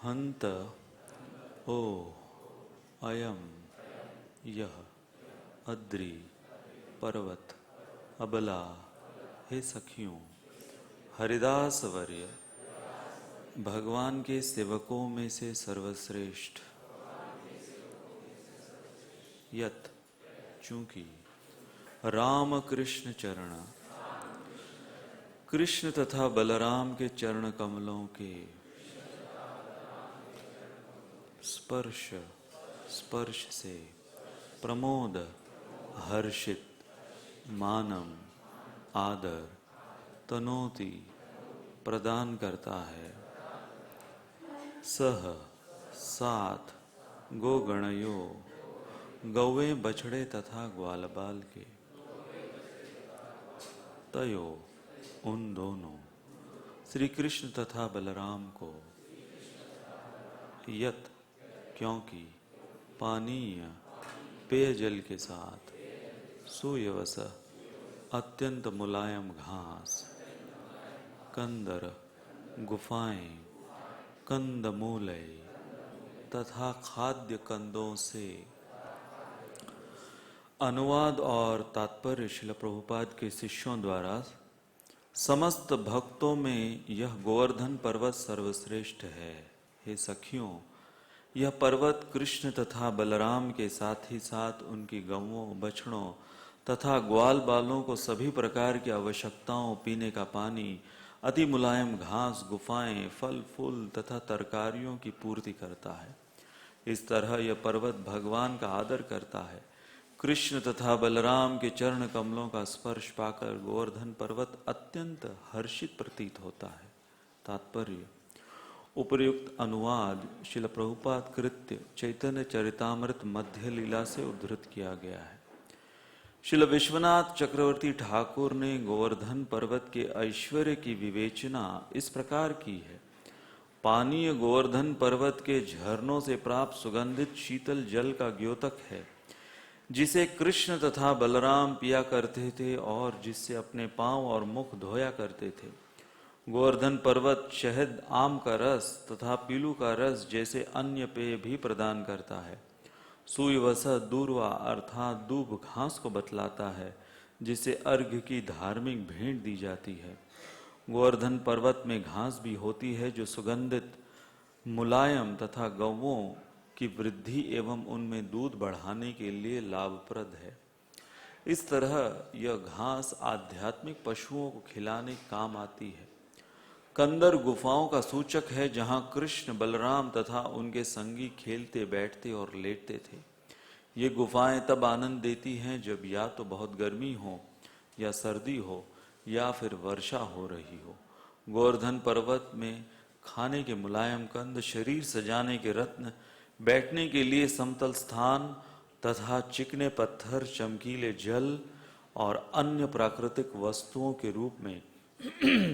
हंत ओ अयम यह अद्रि पर्वत अबला। हे सखियों, हरिदास वर्य भगवान के सेवकों में से सर्वश्रेष्ठ, यत चूंकि राम कृष्ण चरण, कृष्ण तथा बलराम के चरण कमलों के स्पर्श से प्रमोद हर्षित मानम आदर तनोति प्रदान करता है। सह साथ गोगणयो गौवे बछड़े तथा ग्वालबाल के, तयो उन दोनों श्री कृष्ण तथा बलराम को, यत क्योंकि पानीय पेयजल के साथ सुयवस अत्यंत मुलायम घास, कंदर गुफाएं कंदमूलय तथा खाद्य कंदों से। अनुवाद और तात्पर्य श्रील प्रभुपाद के शिष्यों द्वारा समस्त भक्तों में यह गोवर्धन पर्वत सर्वश्रेष्ठ है। हे सखियों, यह पर्वत कृष्ण तथा बलराम के साथ ही साथ उनकी गौओं बछड़ों तथा ग्वाल बालों को सभी प्रकार की आवश्यकताओं, पीने का पानी, अति मुलायम घास, गुफाएं, फल फूल तथा तरकारियों की पूर्ति करता है। इस तरह यह पर्वत भगवान का आदर करता है। कृष्ण तथा बलराम के चरण कमलों का स्पर्श पाकर गोवर्धन पर्वत अत्यंत हर्षित प्रतीत होता है। तात्पर्य: उपर्युक्त अनुवाद श्रील प्रभुपाद कृत्य चैतन्य चरितामृत मध्य लीला से उद्धृत किया गया है। श्रील विश्वनाथ चक्रवर्ती ठाकुर ने गोवर्धन पर्वत के ऐश्वर्य की विवेचना इस प्रकार की है। पानीय गोवर्धन पर्वत के झरनों से प्राप्त सुगंधित शीतल जल का द्योतक है, जिसे कृष्ण तथा बलराम पिया करते थे और जिससे अपने पांव और मुख धोया करते थे। गोवर्धन पर्वत शहद, आम का रस तथा पीलू का रस जैसे अन्य पेय भी प्रदान करता है। सुयवस दूर्वा अर्थात दूब घास को बतलाता है, जिसे अर्घ्य की धार्मिक भेंट दी जाती है। गोवर्धन पर्वत में घास भी होती है जो सुगंधित, मुलायम तथा गौओं की वृद्धि एवं उनमें दूध बढ़ाने के लिए लाभप्रद है। इस तरह यह घास आध्यात्मिक पशुओं को खिलाने काम आती है। कंदर गुफाओं का सूचक है, जहां कृष्ण, बलराम तथा उनके संगी खेलते, बैठते और लेटते थे। ये गुफाएं तब आनंद देती हैं जब या तो बहुत गर्मी हो या सर्दी हो या फिर वर्षा हो रही हो। गोवर्धन पर्वत में खाने के मुलायम कंद, शरीर सजाने के रत्न, बैठने के लिए समतल स्थान तथा चिकने पत्थर, चमकीले जल और अन्य प्राकृतिक वस्तुओं के रूप में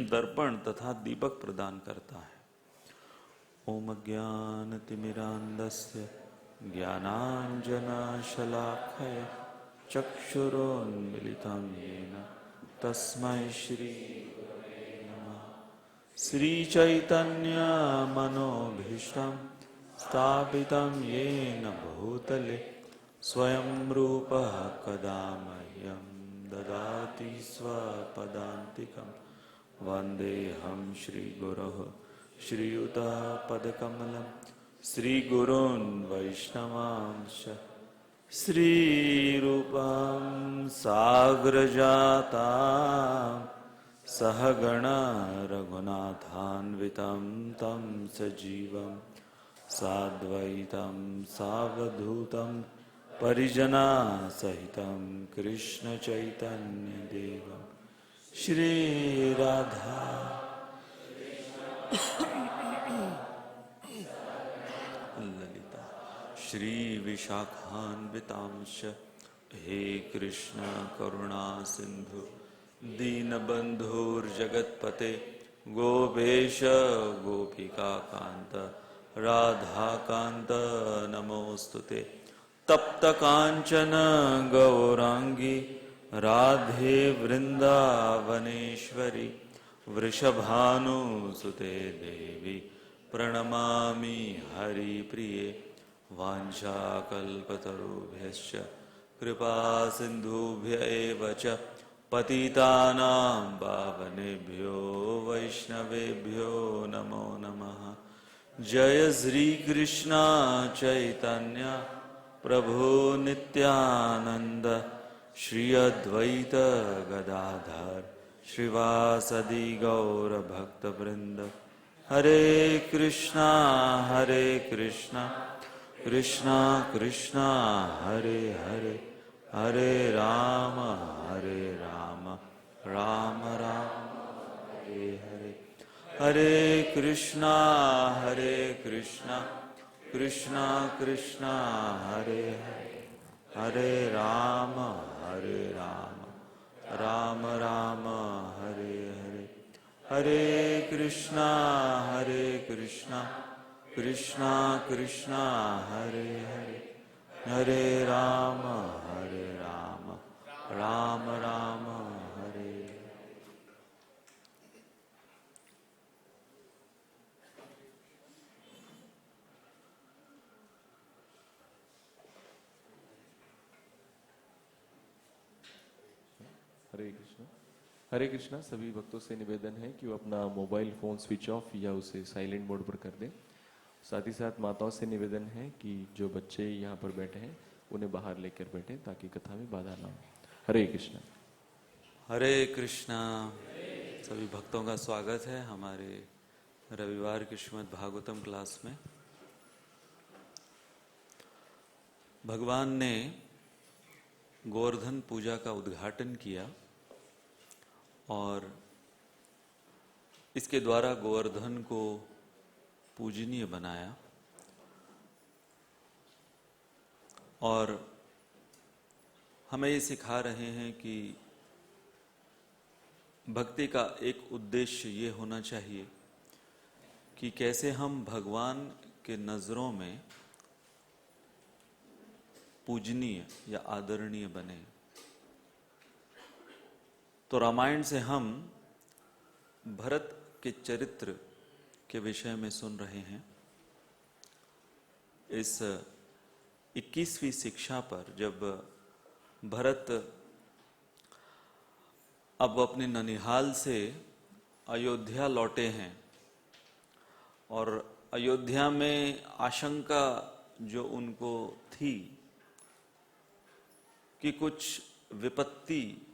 दर्पण तथा दीपक प्रदान करता है। ओम ज्ञानतिमिरान्धस्य ज्ञानाञ्जनशलाखया चक्षुरोन्मिलितं येन तस्मै श्री गुरवे नमः। श्रीचैतन्यमनोभीष्टं स्थापितं येन भूतले स्वयं रूपः कदा मह्यं ददाति स्वपदान्तिकम्। वन्देऽहं श्रीगुरोः श्रीयुतापदकमलं श्रीगुरून् वैष्णवांश्च श्रीरूपं साग्रजातां सहगणा रघुनाथान्वितं तं सजीवं साद्वैतं सावधूतं परिजनसहितं कृष्णचैतन्यदेवं श्री राधा ललिता श्री विशाखान्वितांश। हे कृष्ण करुणा सिंधु दीनबंधुर्जगत्पते गोपेश गोपिका कांत राधाकांत नमोस्तुते। तप्त कांचन गौरांगी राधे वृंदावनेश्वरी वृषभानुसुते देवी प्रणमामि हरिप्रिये। वाञ्छाकल्पतरुभ्यश्च कृपा सिन्धुभ्य एव च पतितानां पावनेभ्यो वैष्णवेभ्यो नमो नमः। जय श्री कृष्ण चैतन्य प्रभु नित्यानंद श्री अद्वैत गदाधर श्रीवासदि गौर भक्तवृंद। हरे कृष्णा कृष्णा कृष्णा हरे हरे, हरे राम राम राम हरे हरे। हरे कृष्णा कृष्णा कृष्णा हरे हरे, हरे राम राम राम हरे हरे। हरे कृष्णा कृष्णा कृष्णा हरे हरे, हरे राम राम राम हरे। हरे कृष्णा। सभी भक्तों से निवेदन है कि वो अपना मोबाइल फ़ोन स्विच ऑफ या उसे साइलेंट मोड पर कर दें। साथ ही साथ माताओं से निवेदन है कि जो बच्चे यहाँ पर बैठे हैं उन्हें बाहर लेकर बैठें ताकि कथा में बाधा ना हो। हरे कृष्णा। हरे कृष्णा। सभी भक्तों का स्वागत है हमारे रविवार की श्रीमद् भागवतम क्लास में। भगवान ने गोवर्धन पूजा का उद्घाटन किया और इसके द्वारा गोवर्धन को पूजनीय बनाया और हमें ये सिखा रहे हैं कि भक्ति का एक उद्देश्य ये होना चाहिए कि कैसे हम भगवान के नज़रों में पूजनीय या आदरणीय बने। तो रामायण से हम भरत के चरित्र के विषय में सुन रहे हैं। इस 21वीं शिक्षा पर जब भरत अब अपने ननिहाल से अयोध्या लौटे हैं और अयोध्या में आशंका जो उनको थी कि कुछ विपत्ति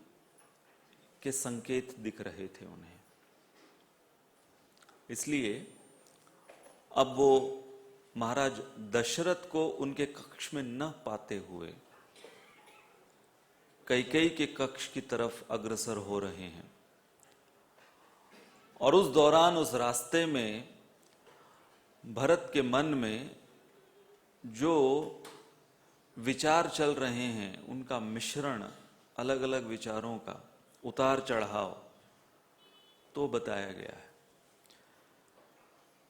के संकेत दिख रहे थे उन्हें, इसलिए अब वो महाराज दशरथ को उनके कक्ष में न पाते हुए कैकेयी के कक्ष की तरफ अग्रसर हो रहे हैं। और उस दौरान उस रास्ते में भरत के मन में जो विचार चल रहे हैं उनका मिश्रण, अलग अलग विचारों का उतार चढ़ाव तो बताया गया है।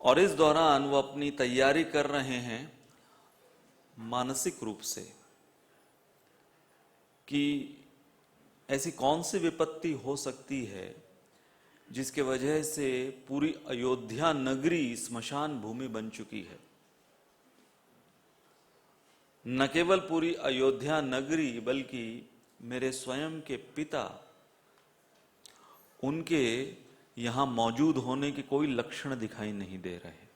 और इस दौरान वो अपनी तैयारी कर रहे हैं मानसिक रूप से कि ऐसी कौन सी विपत्ति हो सकती है जिसके वजह से पूरी अयोध्या नगरी स्मशान भूमि बन चुकी है। न केवल पूरी अयोध्या नगरी बल्कि मेरे स्वयं के पिता, उनके यहां मौजूद होने के कोई लक्षण दिखाई नहीं दे रहे।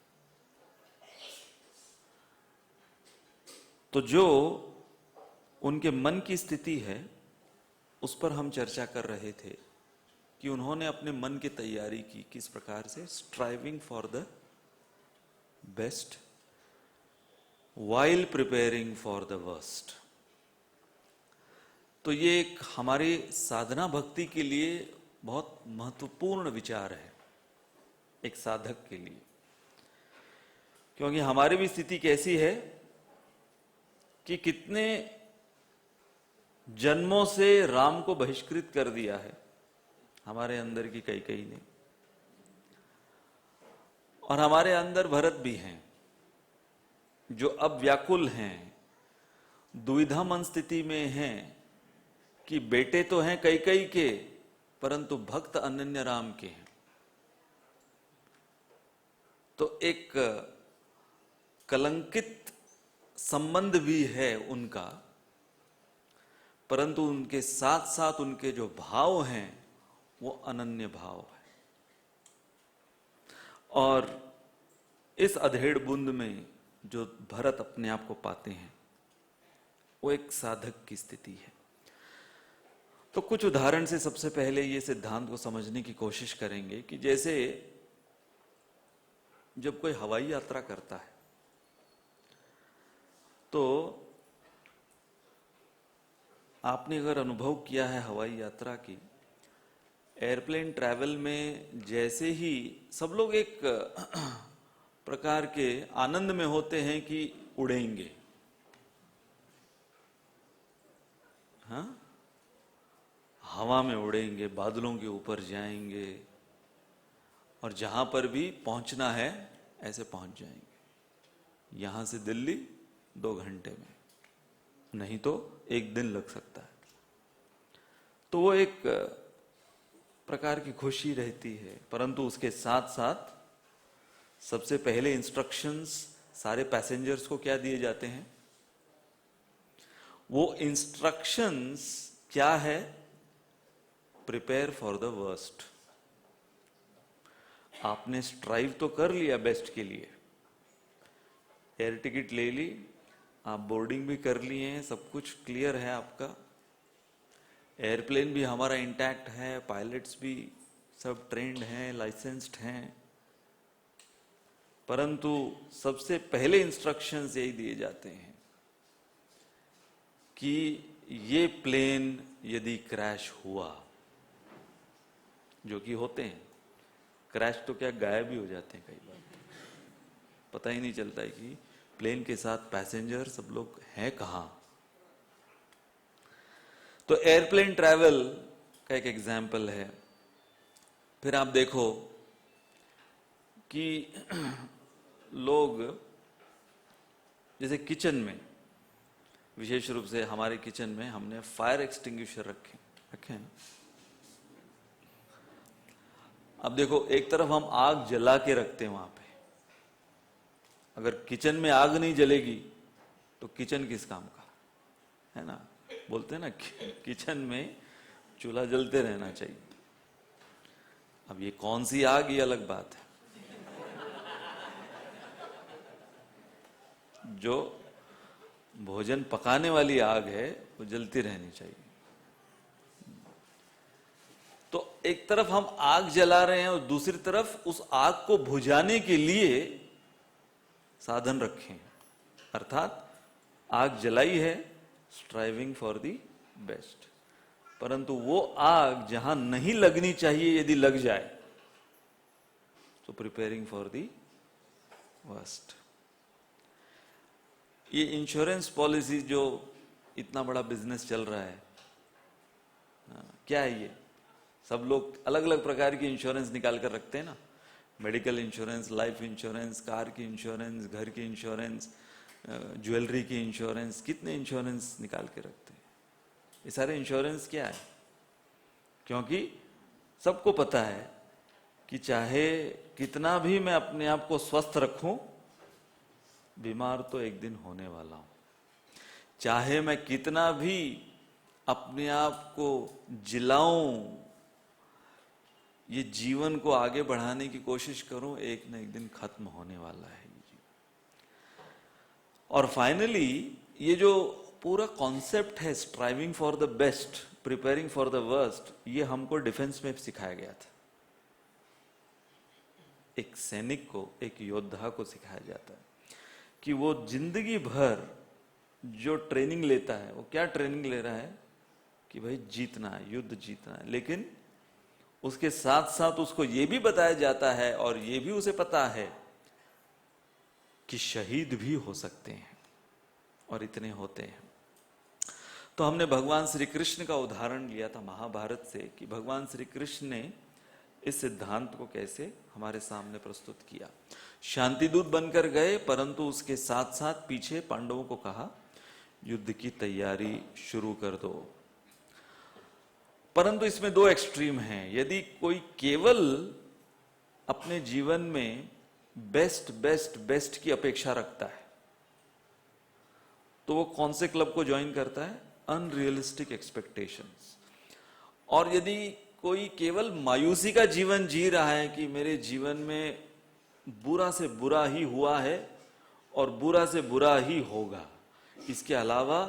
तो जो उनके मन की स्थिति है उस पर हम चर्चा कर रहे थे कि उन्होंने अपने मन की तैयारी की किस प्रकार से, striving for the best while preparing for the worst. तो ये एक हमारी साधना भक्ति के लिए बहुत महत्वपूर्ण विचार है एक साधक के लिए, क्योंकि हमारी भी स्थिति कैसी है कि कितने जन्मों से राम को बहिष्कृत कर दिया है हमारे अंदर की कैकेयी ने, और हमारे अंदर भरत भी हैं जो अब व्याकुल हैं, दुविधा मन स्थिति में हैं कि बेटे तो हैं कैकेयी के परंतु भक्त अनन्य राम के हैं। तो एक कलंकित संबंध भी है उनका, परंतु उनके साथ साथ उनके जो भाव हैं वो अनन्य भाव है। और इस अधेड़ बूंद में जो भरत अपने आप को पाते हैं वो एक साधक की स्थिति है। तो कुछ उदाहरण से सबसे पहले ये सिद्धांत को समझने की कोशिश करेंगे कि जैसे जब कोई हवाई यात्रा करता है तो आपने अगर अनुभव किया है हवाई यात्रा की, एयरप्लेन ट्रैवल में जैसे ही सब लोग एक प्रकार के आनंद में होते हैं कि उड़ेंगे, हाँ, हवा में उड़ेंगे, बादलों के ऊपर जाएंगे और जहां पर भी पहुंचना है ऐसे पहुंच जाएंगे। यहां से दिल्ली 2 घंटे में, नहीं तो 1 दिन लग सकता है। तो वो एक प्रकार की खुशी रहती है, परंतु उसके साथ साथ सबसे पहले इंस्ट्रक्शंस सारे पैसेंजर्स को क्या दिए जाते हैं? वो इंस्ट्रक्शंस क्या है? Prepare for the worst. आपने स्ट्राइव तो कर लिया बेस्ट के लिए, एयर टिकट ले ली, आप बोर्डिंग भी कर लिए हैं, सब कुछ क्लियर है आपका, एयरप्लेन भी हमारा इंटैक्ट है, पायलट्स भी सब ट्रेंड हैं, लाइसेंस्ड हैं, परंतु सबसे पहले इंस्ट्रक्शंस यही दिए जाते हैं कि ये प्लेन यदि क्रैश हुआ, जो कि होते हैं, क्रैश तो क्या गायब भी हो जाते हैं कई बार, पता ही नहीं चलता है कि प्लेन के साथ पैसेंजर सब लोग हैं कहां। तो एयरप्लेन ट्रैवल का एक एग्जाम्पल है। फिर आप देखो कि लोग जैसे किचन में, विशेष रूप से हमारे किचन में हमने फायर एक्सटिंग्विशर रखे हैं। अब देखो, एक तरफ हम आग जला के रखते हैं वहां पे, अगर किचन में आग नहीं जलेगी तो किचन किस काम का है ना? बोलते हैं ना, किचन में चूल्हा जलते रहना चाहिए। अब ये कौन सी आग, ये अलग बात है। जो भोजन पकाने वाली आग है वो जलती रहनी चाहिए। तो एक तरफ हम आग जला रहे हैं और दूसरी तरफ उस आग को बुझाने के लिए साधन रखे हैं, अर्थात आग जलाई है, स्ट्राइविंग फॉर द बेस्ट, परंतु वो आग जहां नहीं लगनी चाहिए यदि लग जाए तो प्रिपेयरिंग फॉर द वर्स्ट। ये इंश्योरेंस पॉलिसी जो इतना बड़ा बिजनेस चल रहा है, क्या है ये? सब लोग अलग अलग प्रकार की इंश्योरेंस निकाल कर रखते हैं ना, medical insurance, life insurance, car की इंश्योरेंस, घर की इंश्योरेंस, ज्वेलरी की इंश्योरेंस, कितने इंश्योरेंस निकाल के रखते हैं। ये सारे इंश्योरेंस क्या है? क्योंकि सबको पता है कि चाहे कितना भी मैं अपने आप को स्वस्थ रखूं, बीमार तो एक दिन होने वाला हूं। चाहे मैं कितना भी अपने आप को जिलाऊं, ये जीवन को आगे बढ़ाने की कोशिश करूं, एक न एक दिन खत्म होने वाला है ये जीवन। और फाइनली ये जो पूरा कॉन्सेप्ट है striving for the best, preparing for the worst, ये हमको डिफेंस में सिखाया गया था। एक सैनिक को, एक योद्धा को सिखाया जाता है कि वो जिंदगी भर जो ट्रेनिंग लेता है, वो क्या ट्रेनिंग ले रहा है कि भाई जीतना है, युद्ध जीतना है, लेकिन उसके साथ साथ उसको ये भी बताया जाता है और ये भी उसे पता है कि शहीद भी हो सकते हैं, और इतने होते हैं। तो हमने भगवान श्री कृष्ण का उदाहरण लिया था महाभारत से कि भगवान श्री कृष्ण ने इस सिद्धांत को कैसे हमारे सामने प्रस्तुत किया। शांति दूत बनकर गए, परंतु उसके साथ साथ पीछे पांडवों को कहा युद्ध की तैयारी शुरू कर दो। परंतु इसमें 2 एक्सट्रीम हैं। यदि कोई केवल अपने जीवन में बेस्ट बेस्ट बेस्ट की अपेक्षा रखता है, तो वो कौन से क्लब को ज्वाइन करता है? Unrealistic expectations. और यदि कोई केवल मायूसी का जीवन जी रहा है कि मेरे जीवन में बुरा से बुरा ही हुआ है और बुरा से बुरा ही होगा, इसके अलावा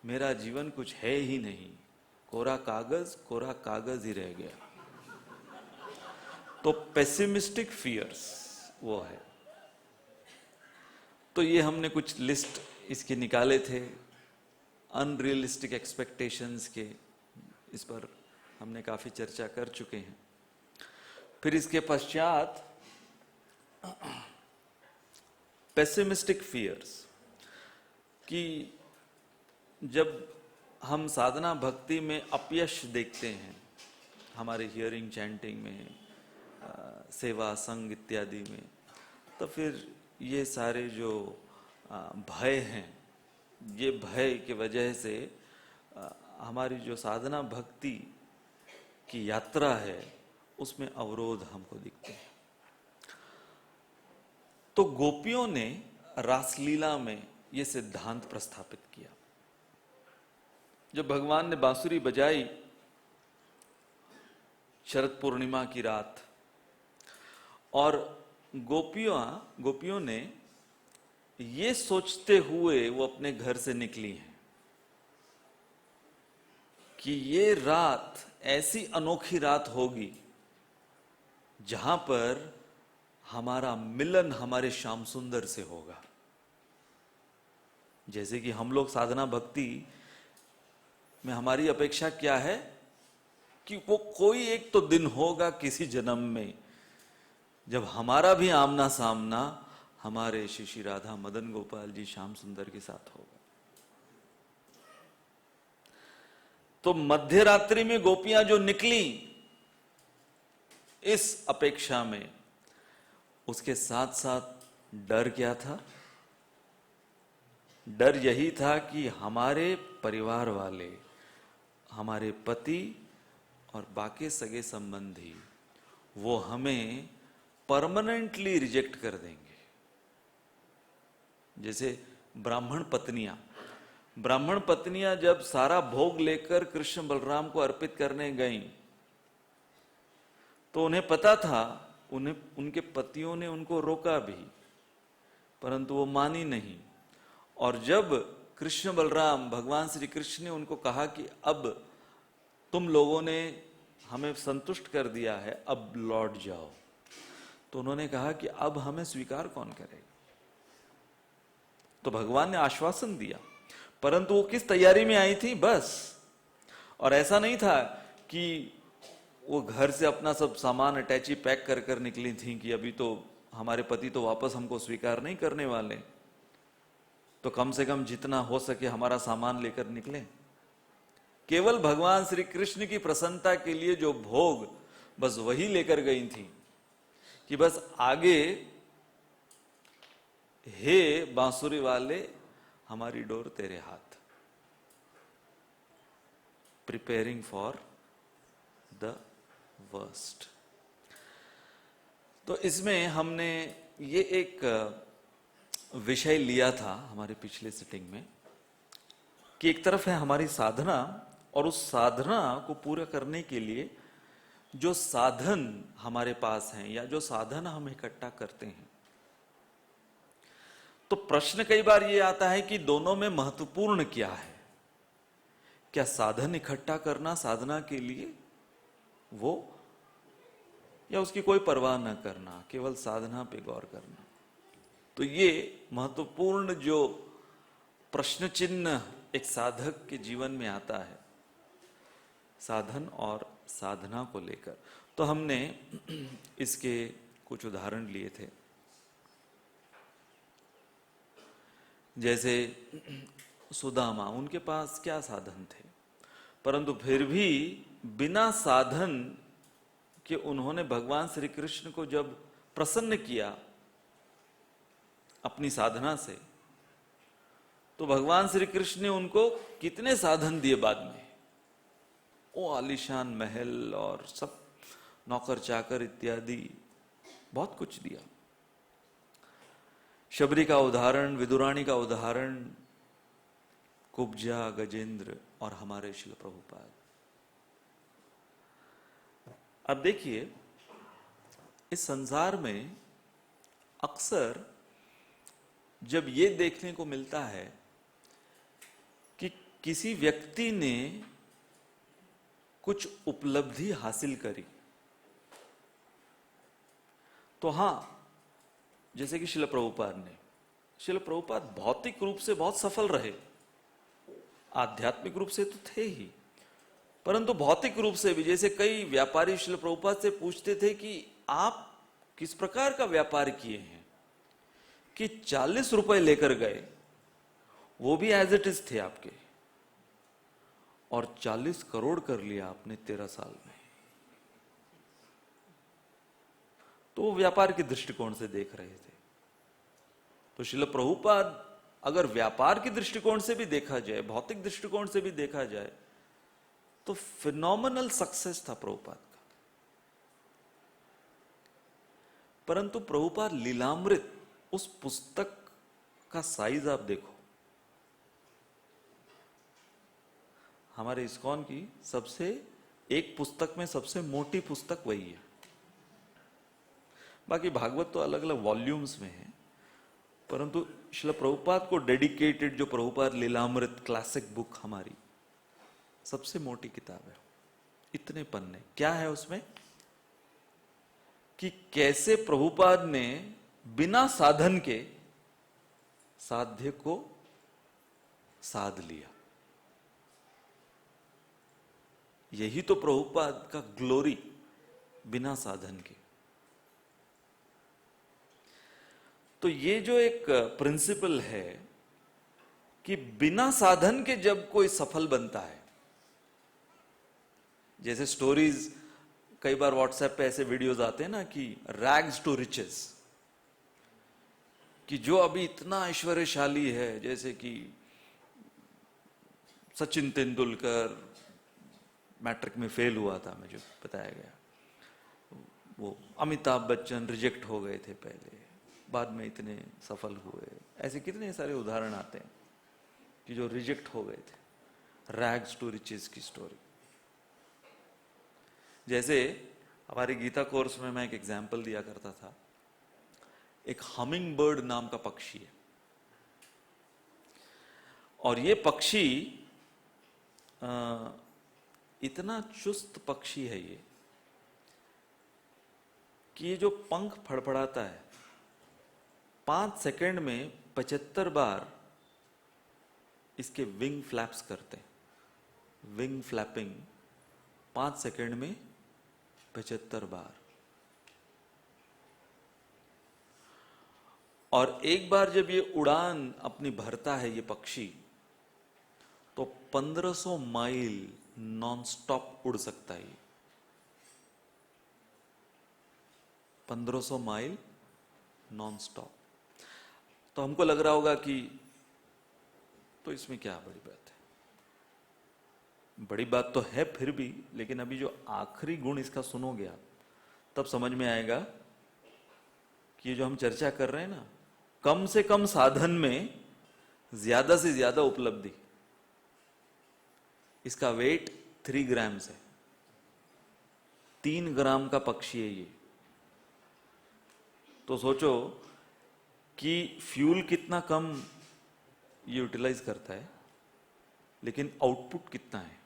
मेरा जीवन कुछ है ही नहीं, कोरा कागज ही रह गया, तो पेसिमिस्टिक फियर्स वो है। तो ये हमने कुछ लिस्ट इसके निकाले थे अनरियलिस्टिक एक्सपेक्टेशंस के, इस पर हमने काफी चर्चा कर चुके हैं। फिर इसके पश्चात पेसिमिस्टिक फियर्स, कि जब हम साधना भक्ति में अपयश देखते हैं, हमारे हियरिंग चैंटिंग में, सेवा संग इत्यादि में, तो फिर ये सारे जो भय हैं, ये भय की वजह से हमारी जो साधना भक्ति की यात्रा है उसमें अवरोध हमको दिखते हैं। तो गोपियों ने रासलीला में ये सिद्धांत प्रस्थापित किया। जब भगवान ने बांसुरी बजाई शरद पूर्णिमा की रात, और गोपियों ने ये सोचते हुए वो अपने घर से निकली हैं कि ये रात ऐसी अनोखी रात होगी जहां पर हमारा मिलन हमारे श्याम सुंदर से होगा। जैसे कि हम लोग साधना भक्ति में हमारी अपेक्षा क्या है कि वो कोई एक तो दिन होगा किसी जन्म में जब हमारा भी आमना सामना हमारे श्री राधा मदन गोपाल जी श्याम सुंदर के साथ होगा। तो मध्य रात्रि में गोपियां जो निकली इस अपेक्षा में, उसके साथ साथ डर क्या था? डर यही था कि हमारे परिवार वाले, हमारे पति और बाकी सगे संबंधी वो हमें परमानेंटली रिजेक्ट कर देंगे। जैसे ब्राह्मण पत्नियां जब सारा भोग लेकर कृष्ण बलराम को अर्पित करने गईं, तो उन्हें पता था, उनके पतियों ने उनको रोका भी, परंतु वो मानी नहीं। और जब कृष्ण बलराम, भगवान श्री कृष्ण ने उनको कहा कि अब तुम लोगों ने हमें संतुष्ट कर दिया है, अब लौट जाओ, तो उन्होंने कहा कि अब हमें स्वीकार कौन करेगा। तो भगवान ने आश्वासन दिया, परंतु वो किस तैयारी में आई थी? बस। और ऐसा नहीं था कि वो घर से अपना सब सामान अटैची पैक कर कर निकली थी कि अभी तो हमारे पति तो वापस हमको स्वीकार नहीं करने वाले, तो कम से कम जितना हो सके हमारा सामान लेकर निकले। केवल भगवान श्री कृष्ण की प्रसन्नता के लिए जो भोग, बस वही लेकर गई थी कि बस आगे हे बांसुरी वाले हमारी डोर तेरे हाथ, प्रिपेयरिंग फॉर द वर्स्ट। तो इसमें हमने ये एक विषय लिया था हमारे पिछले सिटिंग में कि एक तरफ है हमारी साधना, और उस साधना को पूरा करने के लिए जो साधन हमारे पास हैं या जो साधन हम इकट्ठा करते हैं, तो प्रश्न कई बार ये आता है कि दोनों में महत्वपूर्ण क्या है? क्या साधन इकट्ठा करना साधना के लिए वो, या उसकी कोई परवाह न करना, केवल साधना पे गौर करना? तो ये महत्वपूर्ण जो प्रश्न चिन्ह एक साधक के जीवन में आता है साधन और साधना को लेकर, तो हमने इसके कुछ उदाहरण लिए थे। जैसे सुदामा, उनके पास क्या साधन थे, परंतु फिर भी बिना साधन के उन्होंने भगवान श्री कृष्ण को जब प्रसन्न किया अपनी साधना से, तो भगवान श्री कृष्ण ने उनको कितने साधन दिए बाद में, वो आलीशान महल और सब नौकर चाकर इत्यादि बहुत कुछ दिया। शबरी का उदाहरण, विदुरानी का उदाहरण, कुब्जा, गजेंद्र और हमारे शिल प्रभुपाद। अब देखिए, इस संसार में अक्सर जब ये देखने को मिलता है कि किसी व्यक्ति ने कुछ उपलब्धि हासिल करी, तो हां, जैसे कि शिल प्रभुपाद ने, शिल प्रभुपाद भौतिक रूप से बहुत सफल रहे, आध्यात्मिक रूप से तो थे ही, परंतु भौतिक रूप से भी, जैसे कई व्यापारी शिल प्रभुपाद से पूछते थे कि आप किस प्रकार का व्यापार किए हैं, कि 40 रुपए लेकर गए, वो भी एज इट इज थे आपके, और 40 करोड़ कर लिया आपने 13 साल में। तो वो व्यापार के दृष्टिकोण से देख रहे थे। तो शिल प्रभुपाद अगर व्यापार के दृष्टिकोण से भी देखा जाए, भौतिक दृष्टिकोण से भी देखा जाए, तो फिनोमिनल सक्सेस था प्रभुपाद का। परंतु प्रभुपाद लीलामृत, उस पुस्तक का साइज आप देखो, हमारे इस्कॉन की सबसे, एक पुस्तक में सबसे मोटी पुस्तक वही है। बाकी भागवत तो अलग अलग वॉल्यूम्स में है, परंतु श्रील प्रभुपाद को डेडिकेटेड जो प्रभुपाद लीलामृत क्लासिक बुक हमारी सबसे मोटी किताब है। इतने पन्ने, क्या है उसमें कि कैसे प्रभुपाद ने बिना साधन के साध्य को साध लिया। यही तो प्रभुपाद का ग्लोरी, बिना साधन के। तो ये जो एक प्रिंसिपल है कि बिना साधन के जब कोई सफल बनता है, जैसे स्टोरीज कई बार व्हाट्सएप पे ऐसे वीडियोस आते हैं ना कि रैग्स टू रिचेस, कि जो अभी इतना ऐश्वर्यशाली है, जैसे कि सचिन तेंदुलकर मैट्रिक में फेल हुआ था, मुझे बताया गया, वो अमिताभ बच्चन रिजेक्ट हो गए थे पहले, बाद में इतने सफल हुए। ऐसे कितने सारे उदाहरण आते हैं कि जो रिजेक्ट हो गए थे। रैग्स टू रिचेस की स्टोरी। जैसे हमारे गीता कोर्स में मैं एक एग्जाम्पल दिया करता था, एक हमिंग बर्ड नाम का पक्षी है, और ये पक्षी इतना चुस्त पक्षी है ये, कि ये जो पंख फड़फड़ाता है 5 सेकंड में 75 बार इसके विंग फ्लैप्स करते हैं। विंग फ्लैपिंग 5 सेकंड में 75 बार। और एक बार जब ये उड़ान अपनी भरता है ये पक्षी, तो 1500 माइल नॉनस्टॉप उड़ सकता है। 1500 माइल नॉनस्टॉप। तो हमको लग रहा होगा कि तो इसमें क्या बड़ी बात है। बड़ी बात तो है फिर भी, लेकिन अभी जो आखिरी गुण इसका सुनोगे आप, तब समझ में आएगा कि ये जो हम चर्चा कर रहे हैं ना, कम से कम साधन में ज्यादा से ज्यादा उपलब्धि। इसका वेट 3 ग्राम्स है। 3 ग्राम का पक्षी है ये। तो सोचो कि फ्यूल कितना कम ये यूटिलाइज करता है, लेकिन आउटपुट कितना है।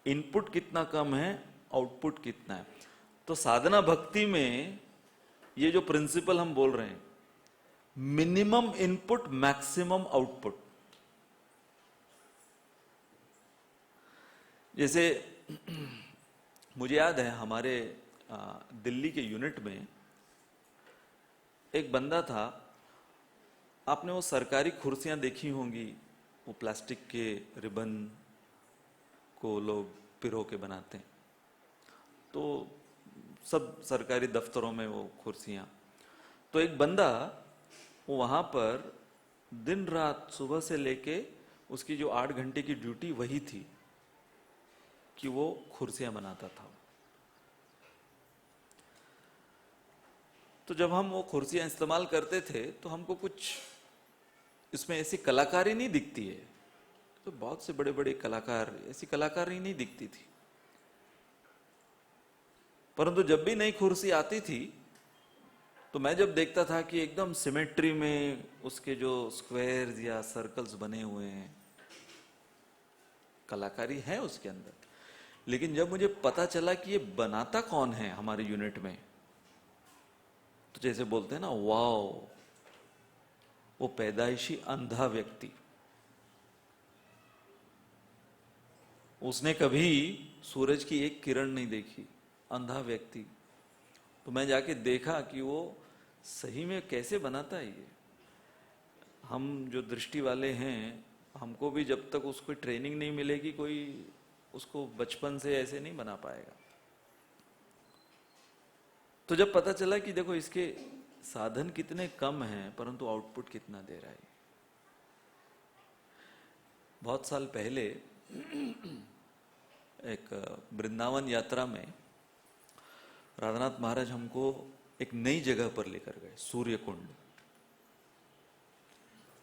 इनपुट कितना कम है, आउटपुट कितना है। तो साधना भक्ति में ये जो प्रिंसिपल हम बोल रहे हैं, मिनिमम इनपुट मैक्सिमम आउटपुट। जैसे मुझे याद है हमारे दिल्ली के यूनिट में एक बंदा था, आपने वो सरकारी कुर्सियां देखी होंगी, वो प्लास्टिक के रिबन को लोग पिरो के बनाते हैं, तो सब सरकारी दफ्तरों में वो कुर्सियां। तो एक बंदा वो वहां पर दिन रात सुबह से लेके उसकी जो 8 घंटे की ड्यूटी वही थी कि वो कुर्सियां बनाता था। तो जब हम वो कुर्सियां इस्तेमाल करते थे तो हमको कुछ इसमें ऐसी कलाकारी नहीं दिखती है। तो बहुत से बड़े बड़े कलाकार, ऐसी कलाकारी नहीं दिखती थी। परंतु जब भी नई कुर्सी आती थी तो मैं जब देखता था कि एकदम सिमेट्री में उसके जो स्क्वायर्स या सर्कल्स बने हुए हैं, कलाकारी है उसके अंदर। लेकिन जब मुझे पता चला कि ये बनाता कौन है हमारे यूनिट में, तो जैसे बोलते हैं ना, वाओ, वो पैदाइशी अंधा व्यक्ति, उसने कभी सूरज की एक किरण नहीं देखी, अंधा व्यक्ति। तो मैं जाके देखा कि वो सही में कैसे बनाता है ये। हम जो दृष्टि वाले हैं, हमको भी जब तक उसको ट्रेनिंग नहीं मिलेगी, कोई उसको बचपन से ऐसे नहीं बना पाएगा। तो जब पता चला कि देखो इसके साधन कितने कम हैं परंतु आउटपुट कितना दे रहा है। बहुत साल पहले एक वृंदावन यात्रा में राधानाथ महाराज हमको एक नई जगह पर लेकर गए, सूर्य कुंड।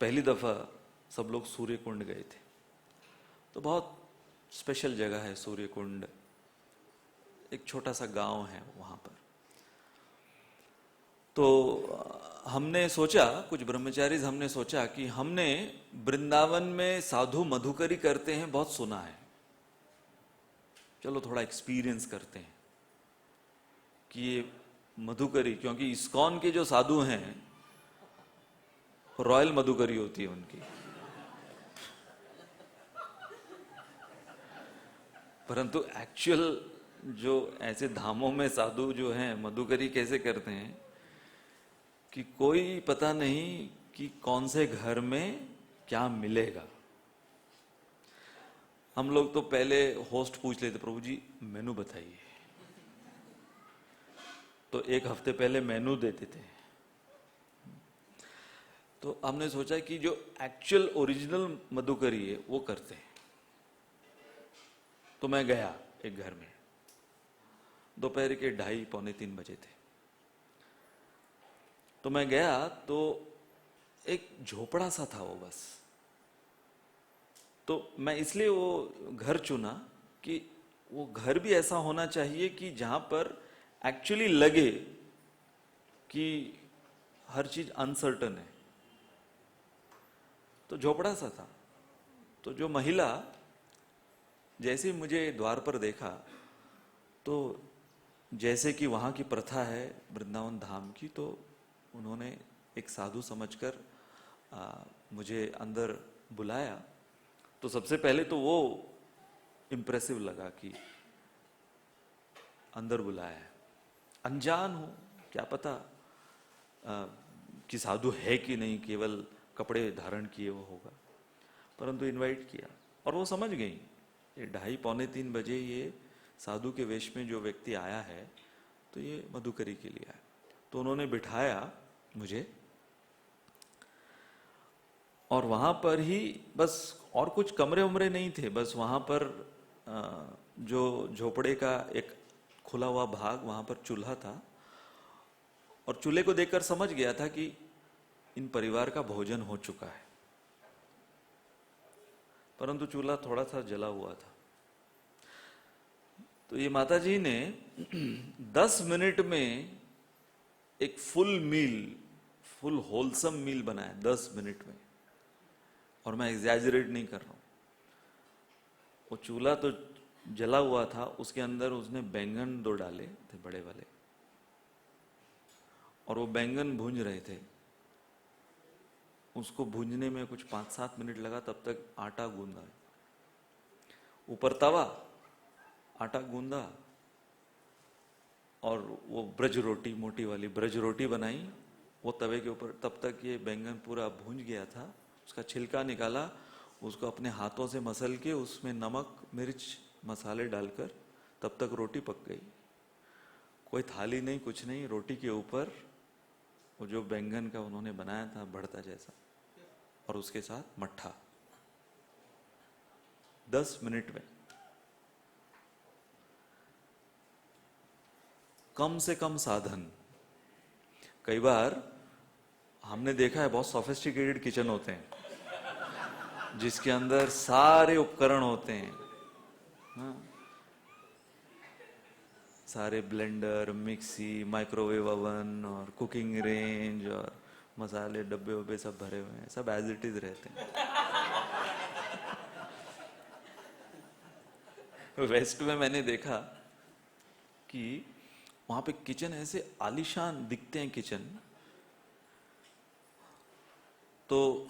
पहली दफा सब लोग सूर्य कुंड गए थे। तो बहुत स्पेशल जगह है सूर्य कुंड, एक छोटा सा गांव है वहां पर। तो हमने सोचा, कुछ ब्रह्मचारीज हमने सोचा कि हमने वृंदावन में साधु मधुकरी करते हैं बहुत सुना है, चलो थोड़ा एक्सपीरियंस करते हैं कि ये मधुकरी, क्योंकि इस्कॉन के जो साधु हैं रॉयल मधुकरी होती है उनकी। परंतु एक्चुअल जो ऐसे धामों में साधु जो हैं मधुकरी कैसे करते हैं कि कोई पता नहीं कि कौन से घर में क्या मिलेगा। हम लोग तो पहले होस्ट पूछ लेते, प्रभु जी मेनू बताइए, तो एक हफ्ते पहले मेनू देते थे। तो हमने सोचा कि जो एक्चुअल ओरिजिनल मधुकरी है वो करते हैं। तो मैं गया एक घर में, दोपहर के 2:30 पौने 3 बजे थे। तो मैं गया तो एक झोपड़ा सा था वो बस। तो मैं इसलिए वो घर चुना कि वो घर भी ऐसा होना चाहिए कि जहां पर एक्चुअली लगे कि हर चीज अनसर्टन है। तो झोपड़ा सा था। तो जो महिला जैसे मुझे द्वार पर देखा, तो जैसे कि वहां की प्रथा है वृंदावन धाम की, तो उन्होंने एक साधु समझकर मुझे अंदर बुलाया। तो सबसे पहले तो वो इम्प्रेसिव लगा कि अंदर बुलाया है, अनजान हूं, क्या पता कि साधु है कि नहीं, केवल कपड़े धारण किए वो होगा। परंतु इनवाइट किया और वो समझ गई, ये 2:30 पौने 3 बजे ये साधु के वेश में जो व्यक्ति आया है तो ये मधुकरी के लिए आया। तो उन्होंने बिठाया मुझे और वहां पर ही बस, और कुछ कमरे उमरे नहीं थे, बस वहां पर जो झोपड़े का एक खुला हुआ भाग, वहां पर चूल्हा था। और चूल्हे को देखकर समझ गया था कि इन परिवार का भोजन हो चुका है। परंतु चूल्हा थोड़ा सा जला हुआ था। तो ये माताजी ने 10 मिनट में एक फुल मील, फुल होलसम मील बनाया 10 मिनट में। और मैं एग्जैजरेट नहीं कर रहा हूं। वो चूल्हा तो जला हुआ था, उसके अंदर उसने बैंगन 2 डाले थे बड़े वाले, और वो बैंगन भूंज रहे थे। उसको भूंजने में कुछ 5-7 मिनट लगा, तब तक आटा गूंदा, ऊपर तवा, आटा गूंदा, और वो ब्रज रोटी, मोटी वाली ब्रज रोटी बनाई वो तवे के ऊपर। तब तक ये बैंगन पूरा भूंज गया था। उसका छिलका निकाला, उसको अपने हाथों से मसल के उसमें नमक मिर्च मसाले डालकर, तब तक रोटी पक गई। कोई थाली नहीं, कुछ नहीं, रोटी के ऊपर वो जो बैंगन का उन्होंने बनाया था भरता जैसा, और उसके साथ मट्ठा। 10 मिनट में। कम से कम साधन, कई बार हमने देखा है बहुत सोफिस्टिकेटेड किचन होते हैं जिसके अंदर सारे उपकरण होते हैं, हाँ? सारे ब्लेंडर, मिक्सी, माइक्रोवेव ओवन और कुकिंग रेंज और मसाले डब्बे वब्बे सब भरे हुए हैं, सब एज इट इज रहते हैं। वेस्ट में मैंने देखा कि वहां पे किचन ऐसे आलीशान दिखते हैं किचन, तो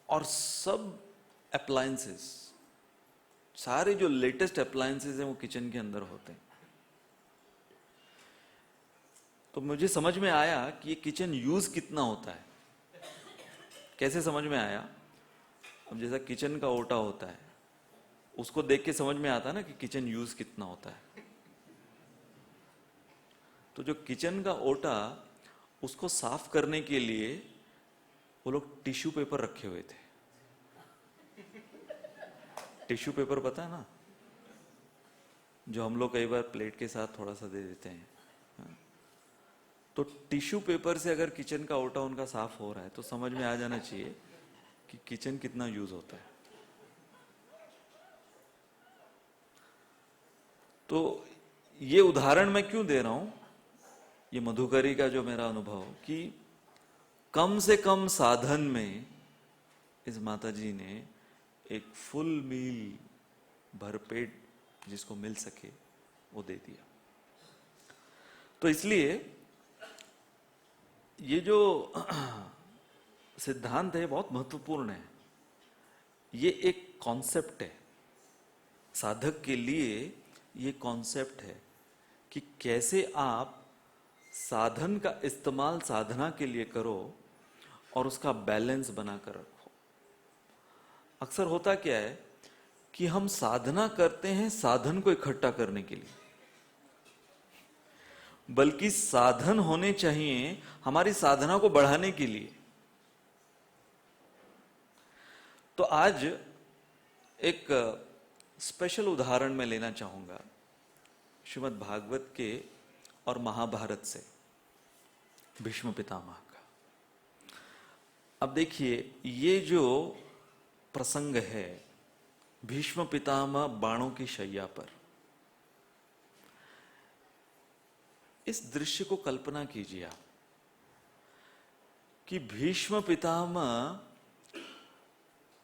और सब अप्लायंसेस, सारे जो लेटेस्ट अप्लायंसेस हैं वो किचन के अंदर होते हैं। तो मुझे समझ में आया कि ये किचन यूज कितना होता है। कैसे समझ में आया? अब जैसा किचन का ओटा होता है उसको देख के समझ में आता है ना कि किचन यूज कितना होता है। तो जो किचन का ओटा, उसको साफ करने के लिए वो लोग टिश्यू पेपर रखे हुए थे। टिश्यू पेपर पता है ना, जो हम लोग कई बार प्लेट के साथ थोड़ा सा दे देते हैं, हाँ? तो टिश्यू पेपर से अगर किचन का ओटा उनका साफ हो रहा है तो समझ में आ जाना चाहिए कि किचन कितना यूज होता है। तो ये उदाहरण मैं क्यों दे रहा हूं, ये मधुकरी का जो मेरा अनुभव, कि कम से कम साधन में इस माताजी ने एक फुल मील भरपेट जिसको मिल सके वो दे दिया। तो इसलिए ये जो सिद्धांत है बहुत महत्वपूर्ण है। ये एक कॉन्सेप्ट है, साधक के लिए ये कॉन्सेप्ट है कि कैसे आप साधन का इस्तेमाल साधना के लिए करो और उसका बैलेंस बनाकर रखो। अक्सर होता क्या है कि हम साधना करते हैं साधन को इकट्ठा करने के लिए, बल्कि साधन होने चाहिए हमारी साधना को बढ़ाने के लिए। तो आज एक स्पेशल उदाहरण मैं लेना चाहूंगा श्रीमद् भागवत के और महाभारत से, भीष्म पितामह का। अब देखिए, ये जो प्रसंग है, भीष्म पितामह बाणों की शैया पर, इस दृश्य को कल्पना कीजिए आप कि भीष्म पितामह,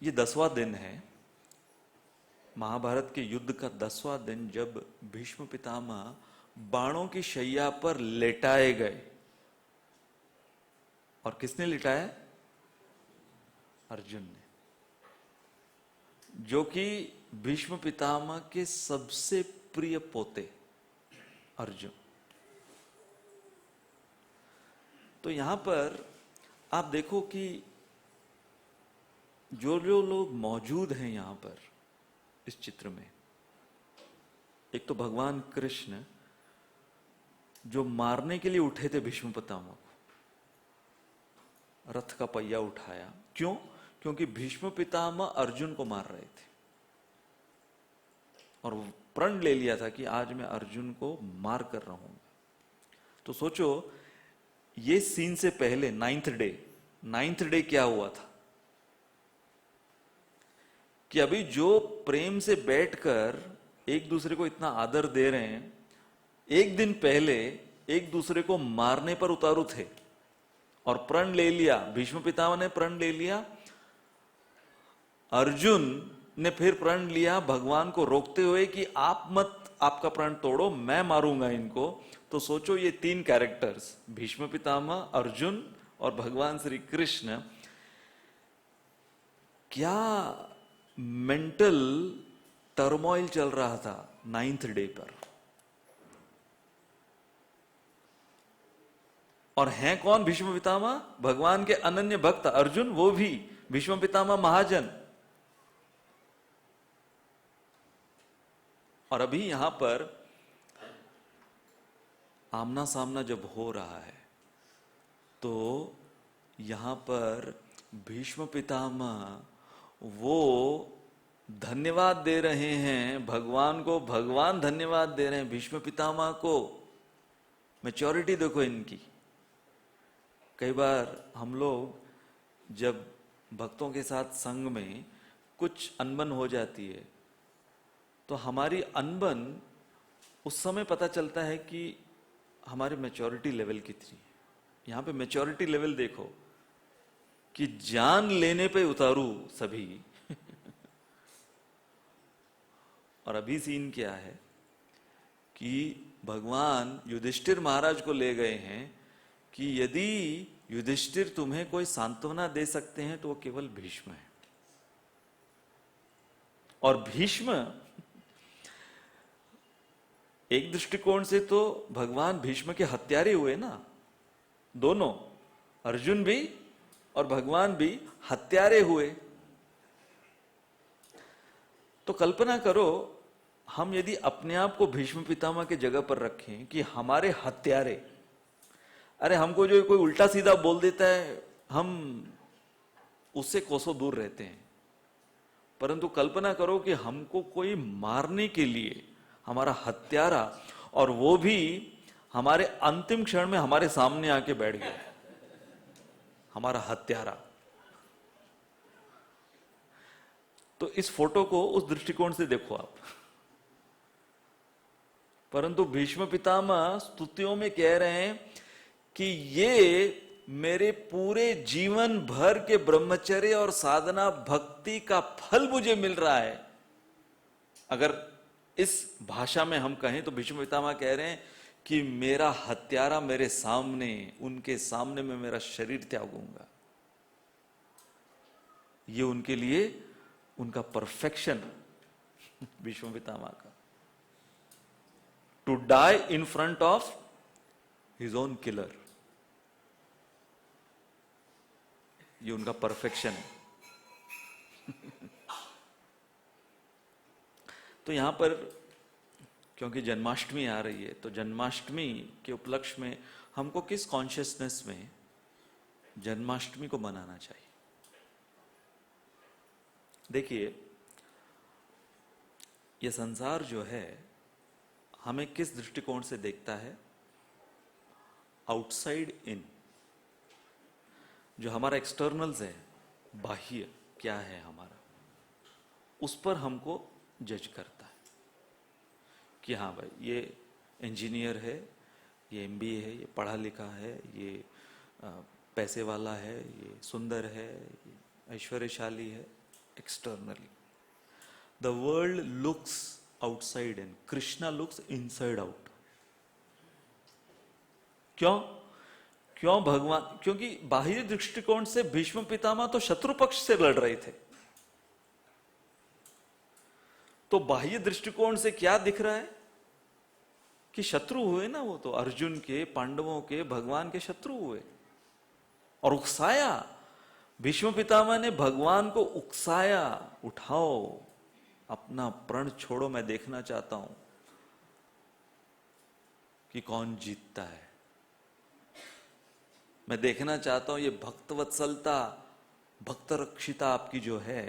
ये 10वां दिन है महाभारत के युद्ध का, 10वां दिन, जब भीष्म पितामह बाणों की शैया पर लेटाए गए। और किसने लिटाया? अर्जुन ने, जो कि भीष्म पितामह के सबसे प्रिय पोते अर्जुन। तो यहां पर आप देखो कि जो जो लोग मौजूद हैं यहां पर इस चित्र में, एक तो भगवान कृष्ण जो मारने के लिए उठे थे भीष्म पितामह को, रथ का पहिया उठाया। क्यों? क्योंकि भीष्म पितामह अर्जुन को मार रहे थे और प्रण ले लिया था कि आज मैं अर्जुन को मार कर रहूंगा। तो सोचो, ये सीन से पहले नाइन्थ डे क्या हुआ था कि अभी जो प्रेम से बैठकर एक दूसरे को इतना आदर दे रहे हैं, एक दिन पहले एक दूसरे को मारने पर उतारू थे और प्रण ले लिया। भीष्म पितामह ने प्रण ले लिया, अर्जुन ने फिर प्रण लिया भगवान को रोकते हुए कि आप मत, आपका प्रण तोड़ो, मैं मारूंगा इनको। तो सोचो, ये 3 कैरेक्टर्स, भीष्म पितामह, अर्जुन और भगवान श्री कृष्ण, क्या मेंटल टर्मोइल चल रहा था 9th डे पर। और हैं कौन भीष्म पितामह? भगवान के अनन्य भक्त अर्जुन, वो भी भीष्म पितामह महाजन। और अभी यहां पर आमना सामना जब हो रहा है तो यहां पर भीष्म पितामह वो धन्यवाद दे रहे हैं भगवान को, भगवान धन्यवाद दे रहे हैं भीष्म पितामह को। मैच्योरिटी देखो इनकी। कई बार हम लोग जब भक्तों के साथ संग में कुछ अनबन हो जाती है, तो हमारी अनबन उस समय पता चलता है कि हमारे मैच्योरिटी लेवल कितनी है। यहां पे मैच्योरिटी लेवल देखो कि जान लेने पे उतारू सभी। और अभी सीन क्या है कि भगवान युधिष्ठिर महाराज को ले गए हैं कि यदि युधिष्ठिर तुम्हें कोई सांत्वना दे सकते हैं तो वो केवल भीष्म है। और भीष्म एक दृष्टिकोण से तो भगवान भीष्म के हत्यारे हुए ना, दोनों, अर्जुन भी और भगवान भी हत्यारे हुए। तो कल्पना करो, हम यदि अपने आप को भीष्म पितामह के जगह पर रखें कि हमारे हत्यारे, अरे हमको जो कोई उल्टा सीधा बोल देता है हम उससे कोसों दूर रहते हैं, परंतु कल्पना करो कि हमको कोई मारने के लिए हमारा हत्यारा, और वो भी हमारे अंतिम क्षण में हमारे सामने आके बैठ गया, हमारा हत्यारा। तो इस फोटो को उस दृष्टिकोण से देखो आप। परंतु भीष्म पितामह स्तुतियों में कह रहे हैं कि ये मेरे पूरे जीवन भर के ब्रह्मचर्य और साधना भक्ति का फल मुझे मिल रहा है। अगर इस भाषा में हम कहें तो भीष्म पितामह कह रहे हैं कि मेरा हत्यारा मेरे सामने, उनके सामने मैं मेरा शरीर त्यागूंगा। ये उनके लिए उनका परफेक्शन, भीष्म पितामह का, to die in front of his own killer, ये उनका परफेक्शन है। तो यहां पर क्योंकि जन्माष्टमी आ रही है, तो जन्माष्टमी के उपलक्ष्य में हमको किस कॉन्शियसनेस में जन्माष्टमी को मनाना चाहिए? देखिए, यह संसार जो है हमें किस दृष्टिकोण से देखता है? Outside in. जो हमारा एक्सटर्नल्स है, बाह्य क्या है हमारा, उस पर हमको जज करता है कि हाँ भाई ये इंजीनियर है, ये एमबीए है, ये पढ़ा लिखा है, ये पैसे वाला है, ये सुंदर है, ये ऐश्वर्यशाली है। Externally the world looks outside in, Krishna looks inside out. क्यों? क्यों भगवान? क्योंकि बाह्य दृष्टिकोण से भीष्म पितामह तो शत्रु पक्ष से लड़ रहे थे, तो बाह्य दृष्टिकोण से क्या दिख रहा है कि शत्रु हुए ना, वो तो अर्जुन के, पांडवों के, भगवान के शत्रु हुए और उकसाया। भीष्म पितामह ने भगवान को उकसाया, उठाओ अपना प्रण छोड़ो, मैं देखना चाहता हूं कि कौन जीतता है। मैं देखना चाहता हूं ये भक्तवत्सलता, भक्त रक्षिता आपकी जो है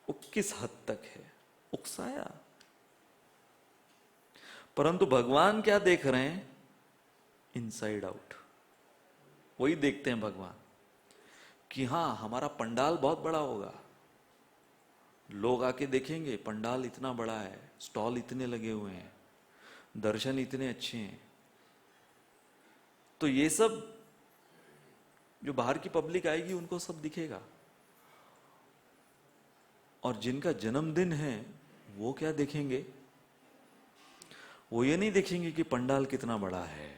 वो किस हद तक है। उकसाया। परंतु भगवान क्या देख रहे हैं? Inside out. वही देखते हैं भगवान कि हां हमारा पंडाल बहुत बड़ा होगा, लोग आके देखेंगे पंडाल इतना बड़ा है, स्टॉल इतने लगे हुए हैं, दर्शन इतने अच्छे हैं, तो ये सब जो बाहर की पब्लिक आएगी उनको सब दिखेगा। और जिनका जन्मदिन है वो क्या देखेंगे? वो ये नहीं देखेंगे कि पंडाल कितना बड़ा है,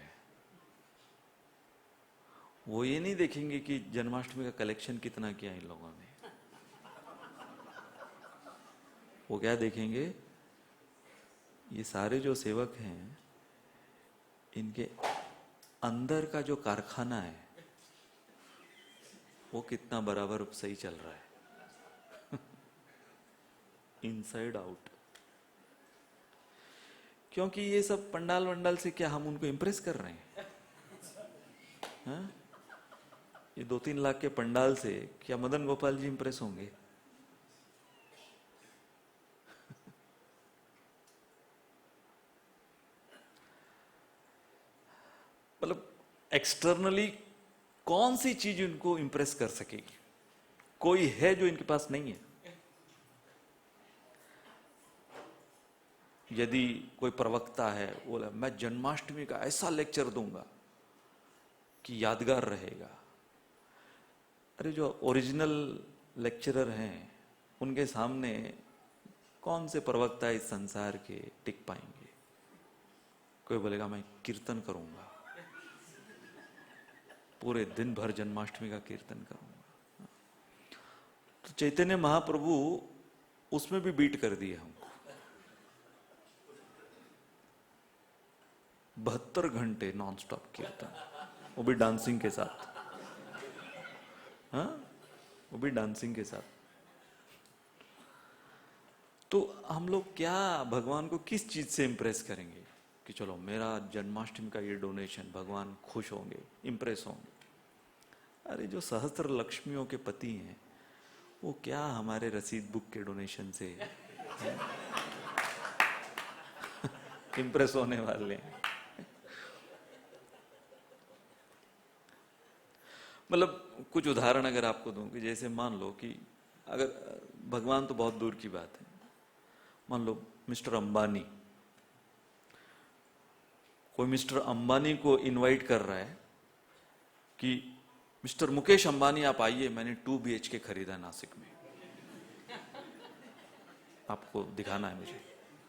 वो ये नहीं देखेंगे कि जन्माष्टमी का कलेक्शन कितना किया इन लोगों ने। वो क्या देखेंगे? ये सारे जो सेवक हैं इनके अंदर का जो कारखाना है वो कितना बराबर सही चल रहा है। Inside out. क्योंकि ये सब पंडाल वंडाल से क्या हम उनको इंप्रेस कर रहे हैं? हाँ? ये 2-3 लाख के पंडाल से क्या मदन गोपाल जी इंप्रेस होंगे? मतलब एक्सटर्नली कौन सी चीज उनको इंप्रेस कर सकेगी? कोई है जो इनके पास नहीं है? यदि कोई प्रवक्ता है, बोला मैं जन्माष्टमी का ऐसा लेक्चर दूंगा कि यादगार रहेगा, अरे जो ओरिजिनल लेक्चरर हैं उनके सामने कौन से प्रवक्ता इस संसार के टिक पाएंगे? कोई बोलेगा मैं कीर्तन करूंगा, पूरे दिन भर जन्माष्टमी का कीर्तन करूंगा। तो चैतन्य महाप्रभु उसमें भी बीट कर दिए हमको। 72 घंटे नॉनस्टॉप कीर्तन, वो भी डांसिंग के साथ। हाँ, वो भी डांसिंग के साथ। तो हम लोग क्या भगवान को किस चीज से इंप्रेस करेंगे कि चलो मेरा जन्माष्टमी का ये डोनेशन, भगवान खुश होंगे, इंप्रेस होंगे? अरे जो सहस्त्र लक्ष्मियों के पति हैं वो क्या हमारे रसीद बुक के डोनेशन से इंप्रेस होने वाले हैं? मतलब कुछ उदाहरण अगर आपको दूं कि जैसे मान लो कि अगर भगवान तो बहुत दूर की बात है, मान लो मिस्टर अंबानी, कोई मिस्टर अंबानी को इनवाइट कर रहा है कि मिस्टर मुकेश अंबानी आप आइए, मैंने 2 BHK खरीदा नासिक में, आपको दिखाना है। मुझे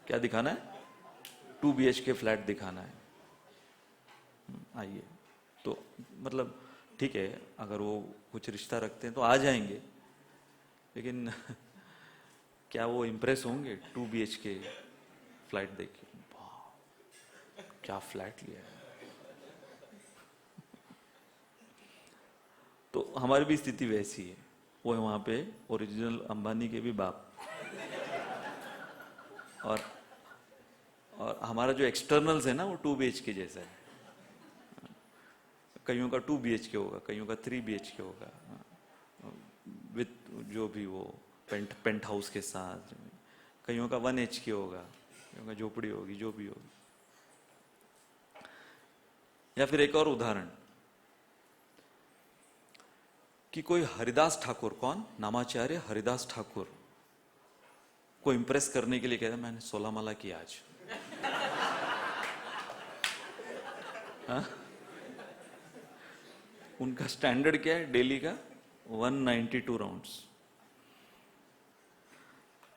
क्या दिखाना है? 2 BHK फ्लैट दिखाना है, आइए। तो मतलब ठीक है, अगर वो कुछ रिश्ता रखते हैं तो आ जाएंगे, लेकिन क्या वो इंप्रेस होंगे 2 BHK फ्लैट देख के? क्या फ्लैट लिया है? तो हमारी भी स्थिति वैसी है। वो है वहां पे ओरिजिनल अंबानी के भी बाप, और हमारा जो एक्सटर्नल्स है ना वो 2 BHK जैसा है। कईयों का 2 BHK होगा, कईयों का 3 BHK होगा, विथ जो भी वो पेंट हाउस के साथ। कईयों का 1 HK होगा, कईयों का झोपड़ी होगी, जो भी होगी। या फिर एक और उदाहरण कि कोई हरिदास ठाकुर, कौन, नामाचार्य हरिदास ठाकुर को इंप्रेस करने के लिए कहता मैंने 16 माला की आज। हाँ? उनका स्टैंडर्ड क्या है डेली का? 192 राउंड्स।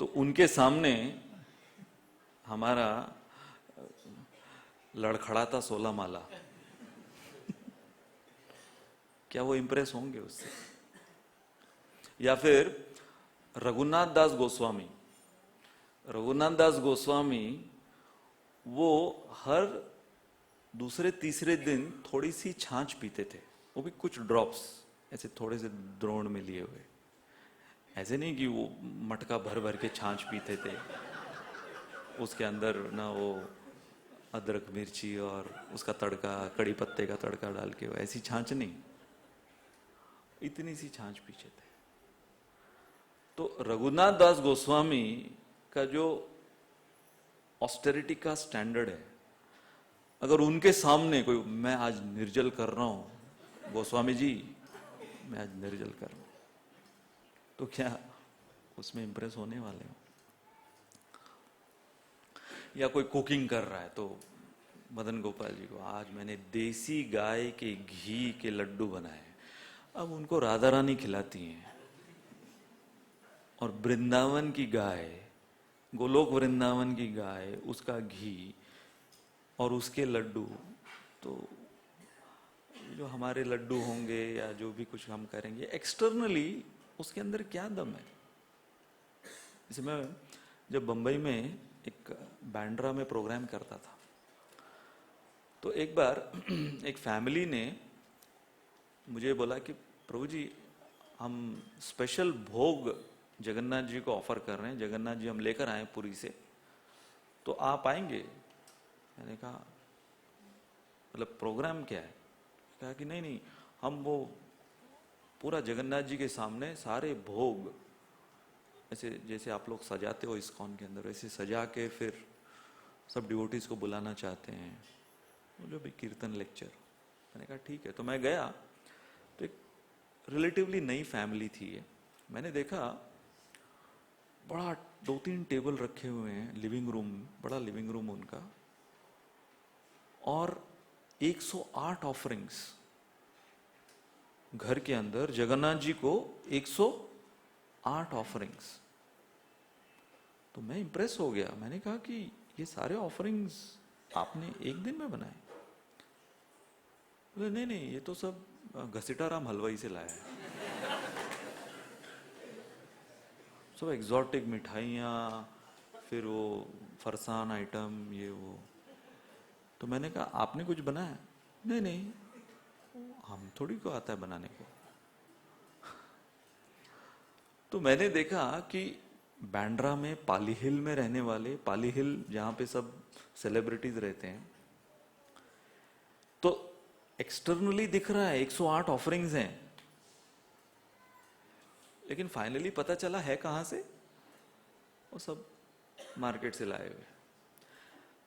तो उनके सामने हमारा लड़खड़ाता 16 माला, क्या वो इंप्रेस होंगे उससे? या फिर रघुनाथ दास गोस्वामी, रघुनाथ दास गोस्वामी वो हर दूसरे तीसरे दिन थोड़ी सी छाछ पीते थे, वो भी कुछ ड्रॉप्स ऐसे थोड़े से द्रोण में लिए हुए। ऐसे नहीं कि वो मटका भर भर के छाछ पीते थे, उसके अंदर ना वो अदरक मिर्ची और उसका तड़का, कड़ी पत्ते का तड़का डाल के, वो ऐसी छाछ नहीं, इतनी सी छाछ पीछे थे। तो रघुनाथ दास गोस्वामी का जो ऑस्टेरिटी का स्टैंडर्ड है, अगर उनके सामने कोई, मैं आज निर्जल कर रहा हूं गोस्वामी जी, मैं आज निर्जल कर रहा हूं, तो क्या उसमें इंप्रेस होने वाले हो? या कोई कुकिंग कर रहा है तो मदन गोपाल जी को आज मैंने देसी गाय के घी के लड्डू बनाए, अब उनको राधा रानी खिलाती हैं, और वृंदावन की गाय, गोलोक वृंदावन की गाय, उसका घी और उसके लड्डू, तो जो हमारे लड्डू होंगे या जो भी कुछ हम करेंगे एक्सटर्नली, उसके अंदर क्या दम है? जैसे मैं जब बंबई में एक बैंड्रा में प्रोग्राम करता था, तो एक बार एक फैमिली ने मुझे बोला कि प्रभु जी हम स्पेशल भोग जगन्नाथ जी को ऑफर कर रहे हैं, जगन्नाथ जी हम लेकर आए पुरी से, तो आप आएंगे? मैंने कहा मतलब प्रोग्राम क्या है? कहा कि नहीं नहीं, हम वो पूरा जगन्नाथ जी के सामने सारे भोग ऐसे जैसे आप लोग सजाते हो इस्कॉन के अंदर, वैसे सजा के फिर सब डिवोटीज को बुलाना चाहते हैं, जो भी कीर्तन लेक्चर। मैंने कहा ठीक है। तो मैं गया, तो रिलेटिवली नई फैमिली थी ये। मैंने देखा बड़ा 2-3 टेबल रखे हुए हैं लिविंग रूम, बड़ा लिविंग रूम उनका, और 108 ऑफरिंग्स घर के अंदर जगन्नाथ जी को 108 ऑफरिंग्स। तो मैं इंप्रेस हो गया। मैंने कहा कि ये सारे ऑफरिंग्स आपने एक दिन में बनाए? बोले नहीं नहीं, ये तो सब घसीटाराम हलवाई से लाया है। सब एग्जॉटिक मिठाइयाँ, फिर वो फरसान आइटम, ये वो। तो मैंने कहा आपने कुछ बनाया? नहीं नहीं, हम थोड़ी को आता है बनाने को। तो मैंने देखा कि बैंड्रा में, पाली हिल में रहने वाले, पाली हिल जहां पे सब सेलिब्रिटीज रहते हैं, तो एक्सटर्नली दिख रहा है 108 ऑफरिंग्स हैं, लेकिन फाइनली पता चला है कहां से? वो सब मार्केट से लाए हुए।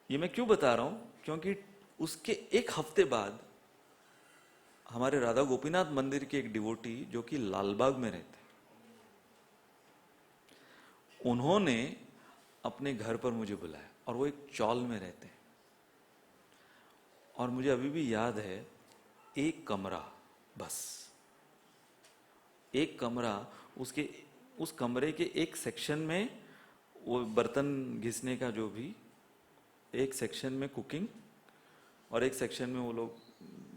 ये मैं क्यों बता रहा हूं? क्योंकि उसके एक हफ्ते बाद हमारे राधा गोपीनाथ मंदिर के एक डिवोटी जो कि लालबाग में रहते, उन्होंने अपने घर पर मुझे बुलाया, और वो एक चौल में रहते हैं। और मुझे अभी भी याद है, एक कमरा, बस एक कमरा, उसके उस कमरे के एक सेक्शन में वो बर्तन घिसने का, जो भी एक सेक्शन में कुकिंग, और एक सेक्शन में वो लोग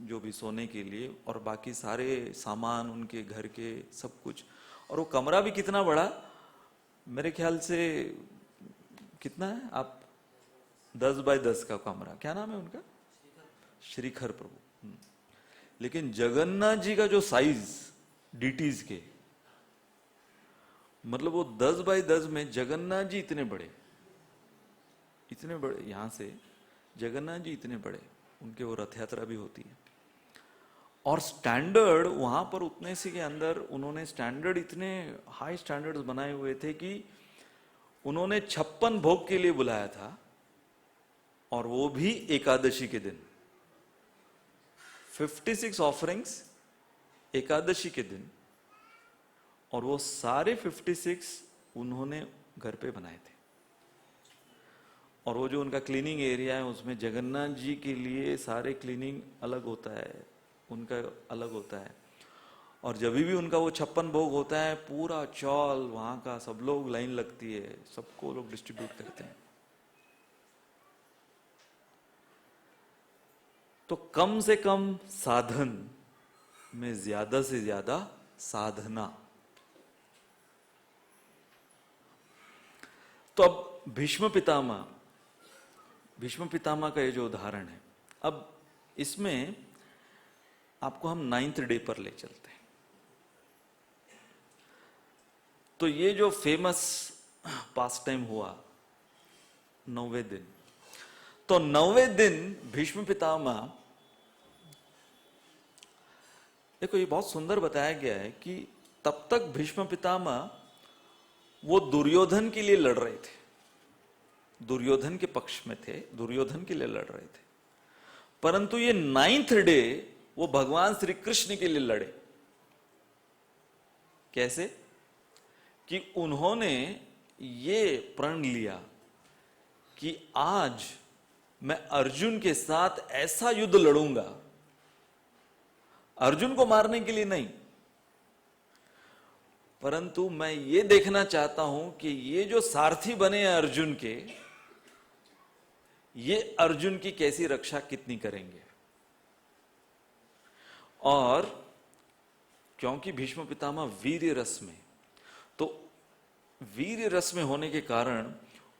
जो भी सोने के लिए, और बाकी सारे सामान उनके घर के सब कुछ। और वो कमरा भी कितना बड़ा, मेरे ख्याल से कितना है आप, 10 बाय 10 का कमरा। क्या नाम है उनका? श्रीखर प्रभु। लेकिन जगन्नाथ जी का जो साइज डीटीज के, मतलब वो 10 बाय 10 में जगन्नाथ जी इतने बड़े, इतने बड़े, यहां से जगन्नाथ जी इतने बड़े, उनके वो रथ यात्रा भी होती है। और स्टैंडर्ड वहां पर उतने से के अंदर उन्होंने स्टैंडर्ड, इतने हाई स्टैंडर्ड्स बनाए हुए थे कि उन्होंने 56 भोग के लिए बुलाया था, और वो भी एकादशी के दिन। 56 ऑफरिंग्स एकादशी के दिन, और वो सारे 56 उन्होंने घर पे बनाए थे। और वो जो उनका क्लीनिंग एरिया है, उसमें जगन्नाथ जी के लिए सारे क्लीनिंग अलग होता है, उनका अलग होता है। और जब भी उनका वो 56 भोग होता है, पूरा चौल वहां का सब लोग, लाइन लगती है, सबको लोग डिस्ट्रीब्यूट करते हैं। तो कम से कम साधन में ज्यादा से ज्यादा साधना। तो अब भीष्म पितामह का ये जो उदाहरण है, अब इसमें आपको हम 9th डे पर ले चलते हैं। तो ये जो फेमस पास टाइम हुआ 9वें दिन, तो 9वें दिन भीष्म पितामह, देखो ये बहुत सुंदर बताया गया है कि तब तक भीष्म पितामह वो दुर्योधन के लिए लड़ रहे थे, दुर्योधन के पक्ष में थे, दुर्योधन के लिए लड़ रहे थे। परंतु ये 9th डे वो भगवान श्री कृष्ण के लिए लड़े। कैसे? कि उन्होंने ये प्रण लिया कि आज मैं अर्जुन के साथ ऐसा युद्ध लड़ूंगा, अर्जुन को मारने के लिए नहीं, परंतु मैं ये देखना चाहता हूं कि ये जो सारथी बने हैं अर्जुन के, ये अर्जुन की कैसी रक्षा कितनी करेंगे। और क्योंकि भीष्म पितामह वीर रस में, तो वीर रस में होने के कारण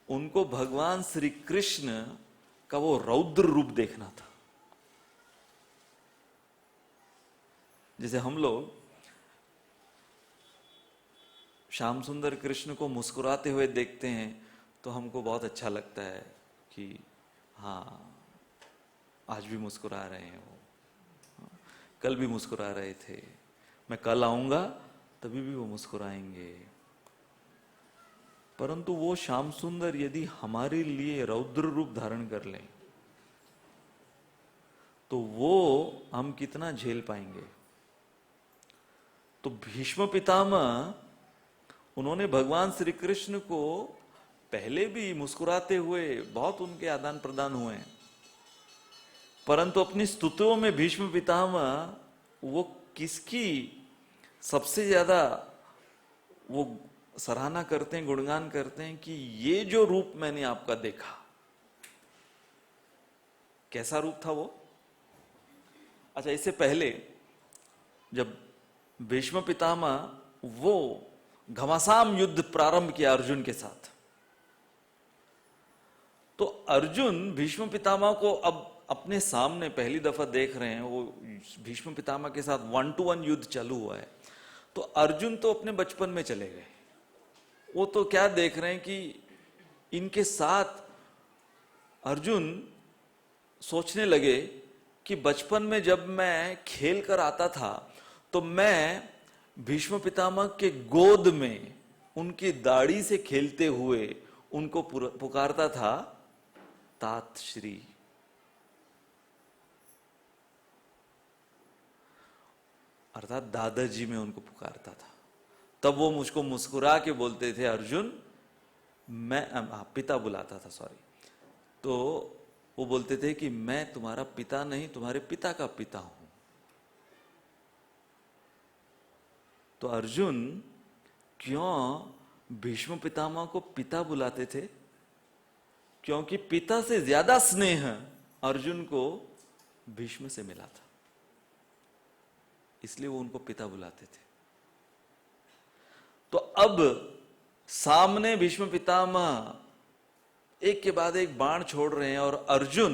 उनको भगवान श्री कृष्ण का वो रौद्र रूप देखना था। जैसे हम लोग श्याम सुंदर कृष्ण को मुस्कुराते हुए देखते हैं तो हमको बहुत अच्छा लगता है कि हाँ, आज भी मुस्कुरा रहे हैं वो, कल भी मुस्कुरा रहे थे, मैं कल आऊंगा तभी भी वो मुस्कुराएंगे। परंतु वो श्याम सुंदर यदि हमारे लिए रौद्र रूप धारण कर लें तो वो हम कितना झेल पाएंगे। तो भीष्म पितामह उन्होंने भगवान श्री कृष्ण को पहले भी मुस्कुराते हुए बहुत उनके आदान प्रदान हुए हैं, परंतु अपनी स्तुतियों में भीष्म पितामह वो किसकी सबसे ज्यादा वो सराहना करते हैं, गुणगान करते हैं कि ये जो रूप मैंने आपका देखा, कैसा रूप था वो। अच्छा, इससे पहले जब भीष्म पितामह वो घमासान युद्ध प्रारंभ किया अर्जुन के साथ, तो अर्जुन भीष्म पितामह को अब अपने सामने पहली दफा देख रहे हैं। वो भीष्म पितामह के साथ 1-to-1 युद्ध चालू हुआ है, तो अर्जुन तो अपने बचपन में चले गए। वो तो क्या देख रहे हैं कि इनके साथ अर्जुन सोचने लगे कि बचपन में जब मैं खेल कर आता था तो मैं भीष्म पितामह के गोद में उनकी दाढ़ी से खेलते हुए उनको पुकारता था तात श्री। अर्थात दादाजी में उनको पुकारता था। तब वो मुझको मुस्कुरा के बोलते थे अर्जुन, मैं पिता बुलाता था, सॉरी, तो वो बोलते थे कि मैं तुम्हारा पिता नहीं, तुम्हारे पिता का पिता हूं। तो अर्जुन क्यों भीष्म पितामह को पिता बुलाते थे? क्योंकि पिता से ज्यादा स्नेह अर्जुन को भीष्म से मिला था, इसलिए वो उनको पिता बुलाते थे। तो अब सामने भीष्म पितामह एक के बाद एक बाण छोड़ रहे हैं और अर्जुन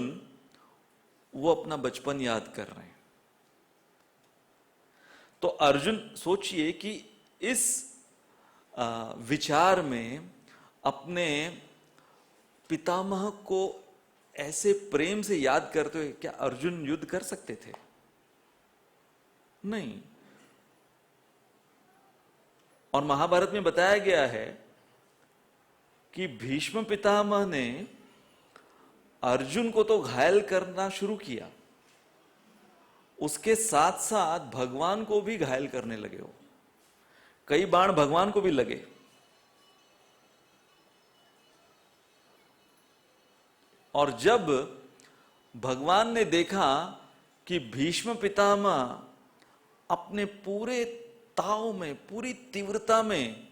वो अपना बचपन याद कर रहे हैं। तो अर्जुन सोचिए कि इस विचार में अपने पितामह को ऐसे प्रेम से याद करते हुए क्या अर्जुन युद्ध कर सकते थे? नहीं। और महाभारत में बताया गया है कि भीष्म पितामह ने अर्जुन को तो घायल करना शुरू किया, उसके साथ साथ भगवान को भी घायल करने लगे। हो कई बाण भगवान को भी लगे। और जब भगवान ने देखा कि भीष्म पितामह अपने पूरे ताव में, पूरी तीव्रता में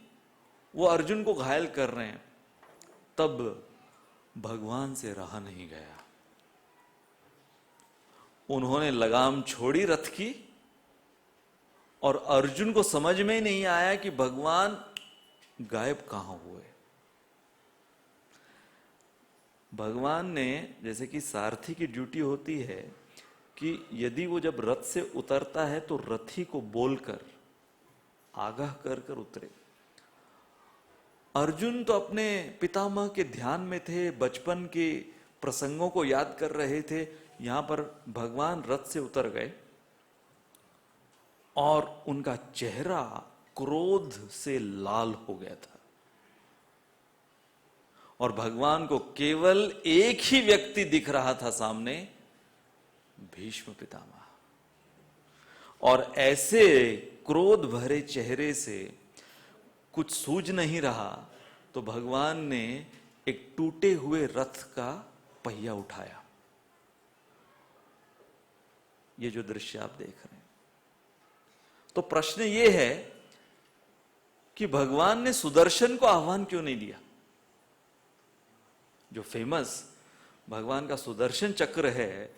वो अर्जुन को घायल कर रहे हैं, तब भगवान से रहा नहीं गया। उन्होंने लगाम छोड़ी रथ की और अर्जुन को समझ में ही नहीं आया कि भगवान गायब कहां हुए। भगवान ने, जैसे कि सारथी की ड्यूटी होती है कि यदि वो जब रथ से उतरता है तो रथी को बोलकर आगाह कर कर उतरे। अर्जुन तो अपने पितामह के ध्यान में थे, बचपन के प्रसंगों को याद कर रहे थे। यहां पर भगवान रथ से उतर गए और उनका चेहरा क्रोध से लाल हो गया था। और भगवान को केवल एक ही व्यक्ति दिख रहा था सामने, भीष्म पितामह। और ऐसे क्रोध भरे चेहरे से कुछ सूझ नहीं रहा तो भगवान ने एक टूटे हुए रथ का पहिया उठाया। ये जो दृश्य आप देख रहे हैं, तो प्रश्न ये है कि भगवान ने सुदर्शन को आह्वान क्यों नहीं दिया? जो फेमस भगवान का सुदर्शन चक्र है,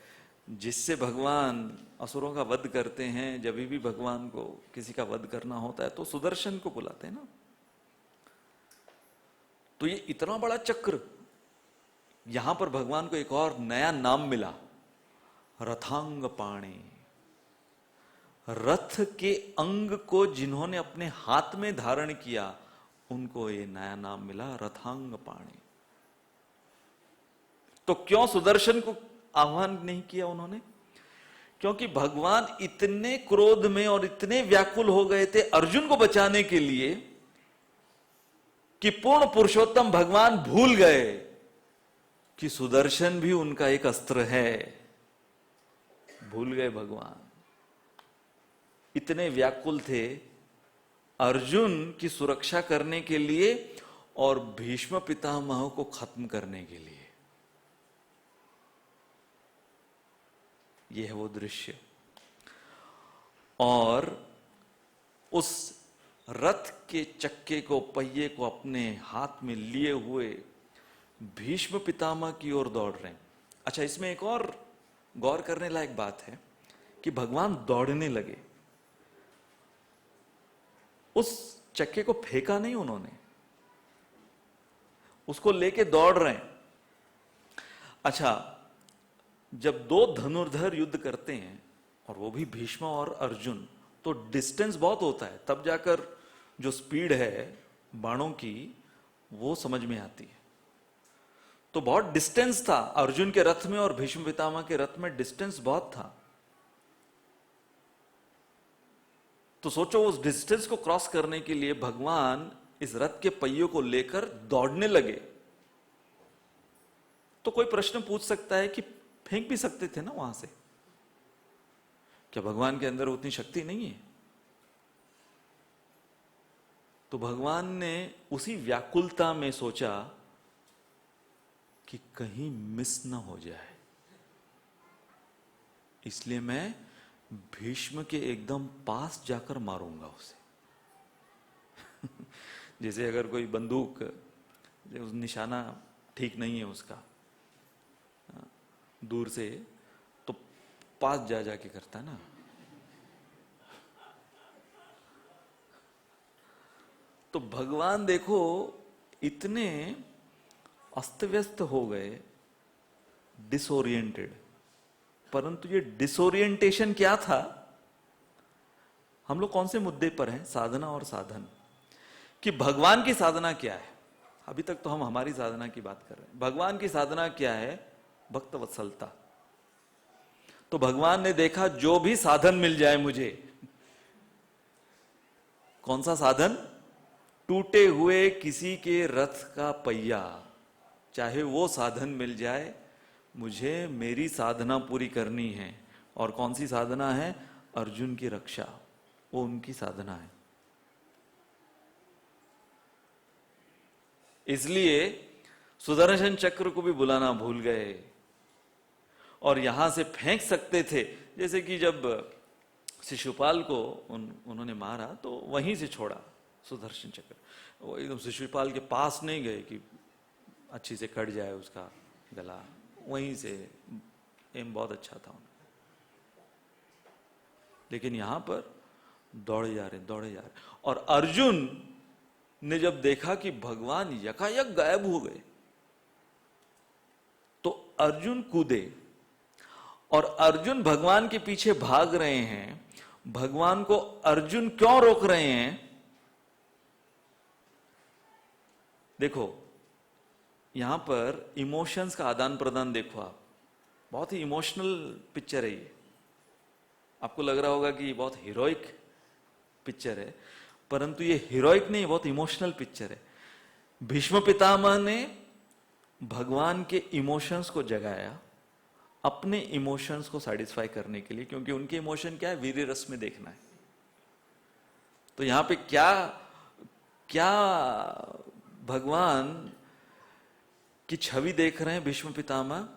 जिससे भगवान असुरों का वध करते हैं, जब भी भगवान को किसी का वध करना होता है तो सुदर्शन को बुलाते हैं ना। तो ये इतना बड़ा चक्र, यहां पर भगवान को एक और नया नाम मिला, रथांग पाणी। रथ के अंग को जिन्होंने अपने हाथ में धारण किया, उनको ये नया नाम मिला, रथांग पाणी। तो क्यों सुदर्शन को आह्वान नहीं किया उन्होंने? क्योंकि भगवान इतने क्रोध में और इतने व्याकुल हो गए थे अर्जुन को बचाने के लिए कि पूर्ण पुरुषोत्तम भगवान भूल गए कि सुदर्शन भी उनका एक अस्त्र है। भूल गए भगवान, इतने व्याकुल थे अर्जुन की सुरक्षा करने के लिए और भीष्म पितामह को खत्म करने के लिए। यह है वो दृश्य। और उस रथ के चक्के को, पहिए को अपने हाथ में लिए हुए भीष्म पितामह की ओर दौड़ रहे हैं। अच्छा, इसमें एक और गौर करने लायक बात है कि भगवान दौड़ने लगे, उस चक्के को फेंका नहीं उन्होंने, उसको लेके दौड़ रहे हैं। अच्छा, जब दो धनुर्धर युद्ध करते हैं और वो भी भीष्म और अर्जुन, तो डिस्टेंस बहुत होता है, तब जाकर जो स्पीड है बाणों की वो समझ में आती है। तो बहुत डिस्टेंस था अर्जुन के रथ में और भीष्म पितामह के रथ में, डिस्टेंस बहुत था। तो सोचो, उस डिस्टेंस को क्रॉस करने के लिए भगवान इस रथ के पहियों को लेकर दौड़ने लगे। तो कोई प्रश्न पूछ सकता है कि फेंक भी सकते थे ना वहां से, क्या भगवान के अंदर उतनी शक्ति नहीं है? तो भगवान ने उसी व्याकुलता में सोचा कि कहीं मिस ना हो जाए, इसलिए मैं भीष्म के एकदम पास जाकर मारूंगा उसे। जैसे अगर कोई बंदूक, निशाना ठीक नहीं है उसका, दूर से तो पास जा जाके करता है ना। तो भगवान देखो इतने अस्त व्यस्त हो गए, डिसोरिएंटेड। परंतु ये डिसोरिएंटेशन क्या था? हम लोग कौन से मुद्दे पर हैं? साधना और साधन। कि भगवान की साधना क्या है? अभी तक तो हम हमारी साधना की बात कर रहे हैं। भगवान की साधना क्या है? भक्त वत्सलता। तो भगवान ने देखा जो भी साधन मिल जाए मुझे। कौन सा साधन? टूटे हुए किसी के रथ का पहिया, चाहे वो साधन मिल जाए, मुझे मेरी साधना पूरी करनी है। और कौन सी साधना है? अर्जुन की रक्षा, वो उनकी साधना है। इसलिए सुदर्शन चक्र को भी बुलाना भूल गए और यहां से फेंक सकते थे। जैसे कि जब शिशुपाल को उन्होंने मारा तो वहीं से छोड़ा सुदर्शन चक्र, वो एकदम शिशुपाल के पास नहीं गए कि अच्छी से कट जाए उसका गला, वहीं से एम बहुत अच्छा था उनका। लेकिन यहां पर दौड़े जा रहे। और अर्जुन ने जब देखा कि भगवान यकायक गायब हो गए, तो अर्जुन कूदे और अर्जुन भगवान के पीछे भाग रहे हैं। भगवान को अर्जुन क्यों रोक रहे हैं? देखो, यहां पर इमोशंस का आदान प्रदान देखो आप, बहुत ही इमोशनल पिक्चर है ये। आपको लग रहा होगा कि ये बहुत हीरोइक पिक्चर है, परंतु ये हीरोइक नहीं, बहुत इमोशनल पिक्चर है। भीष्म पितामह ने भगवान के इमोशंस को जगाया अपने इमोशंस को सैटिस्फाई करने के लिए, क्योंकि उनके इमोशन क्या है? वीर्य रस में देखना है। तो यहां पे क्या क्या भगवान की छवि देख रहे हैं भीष्म पितामह?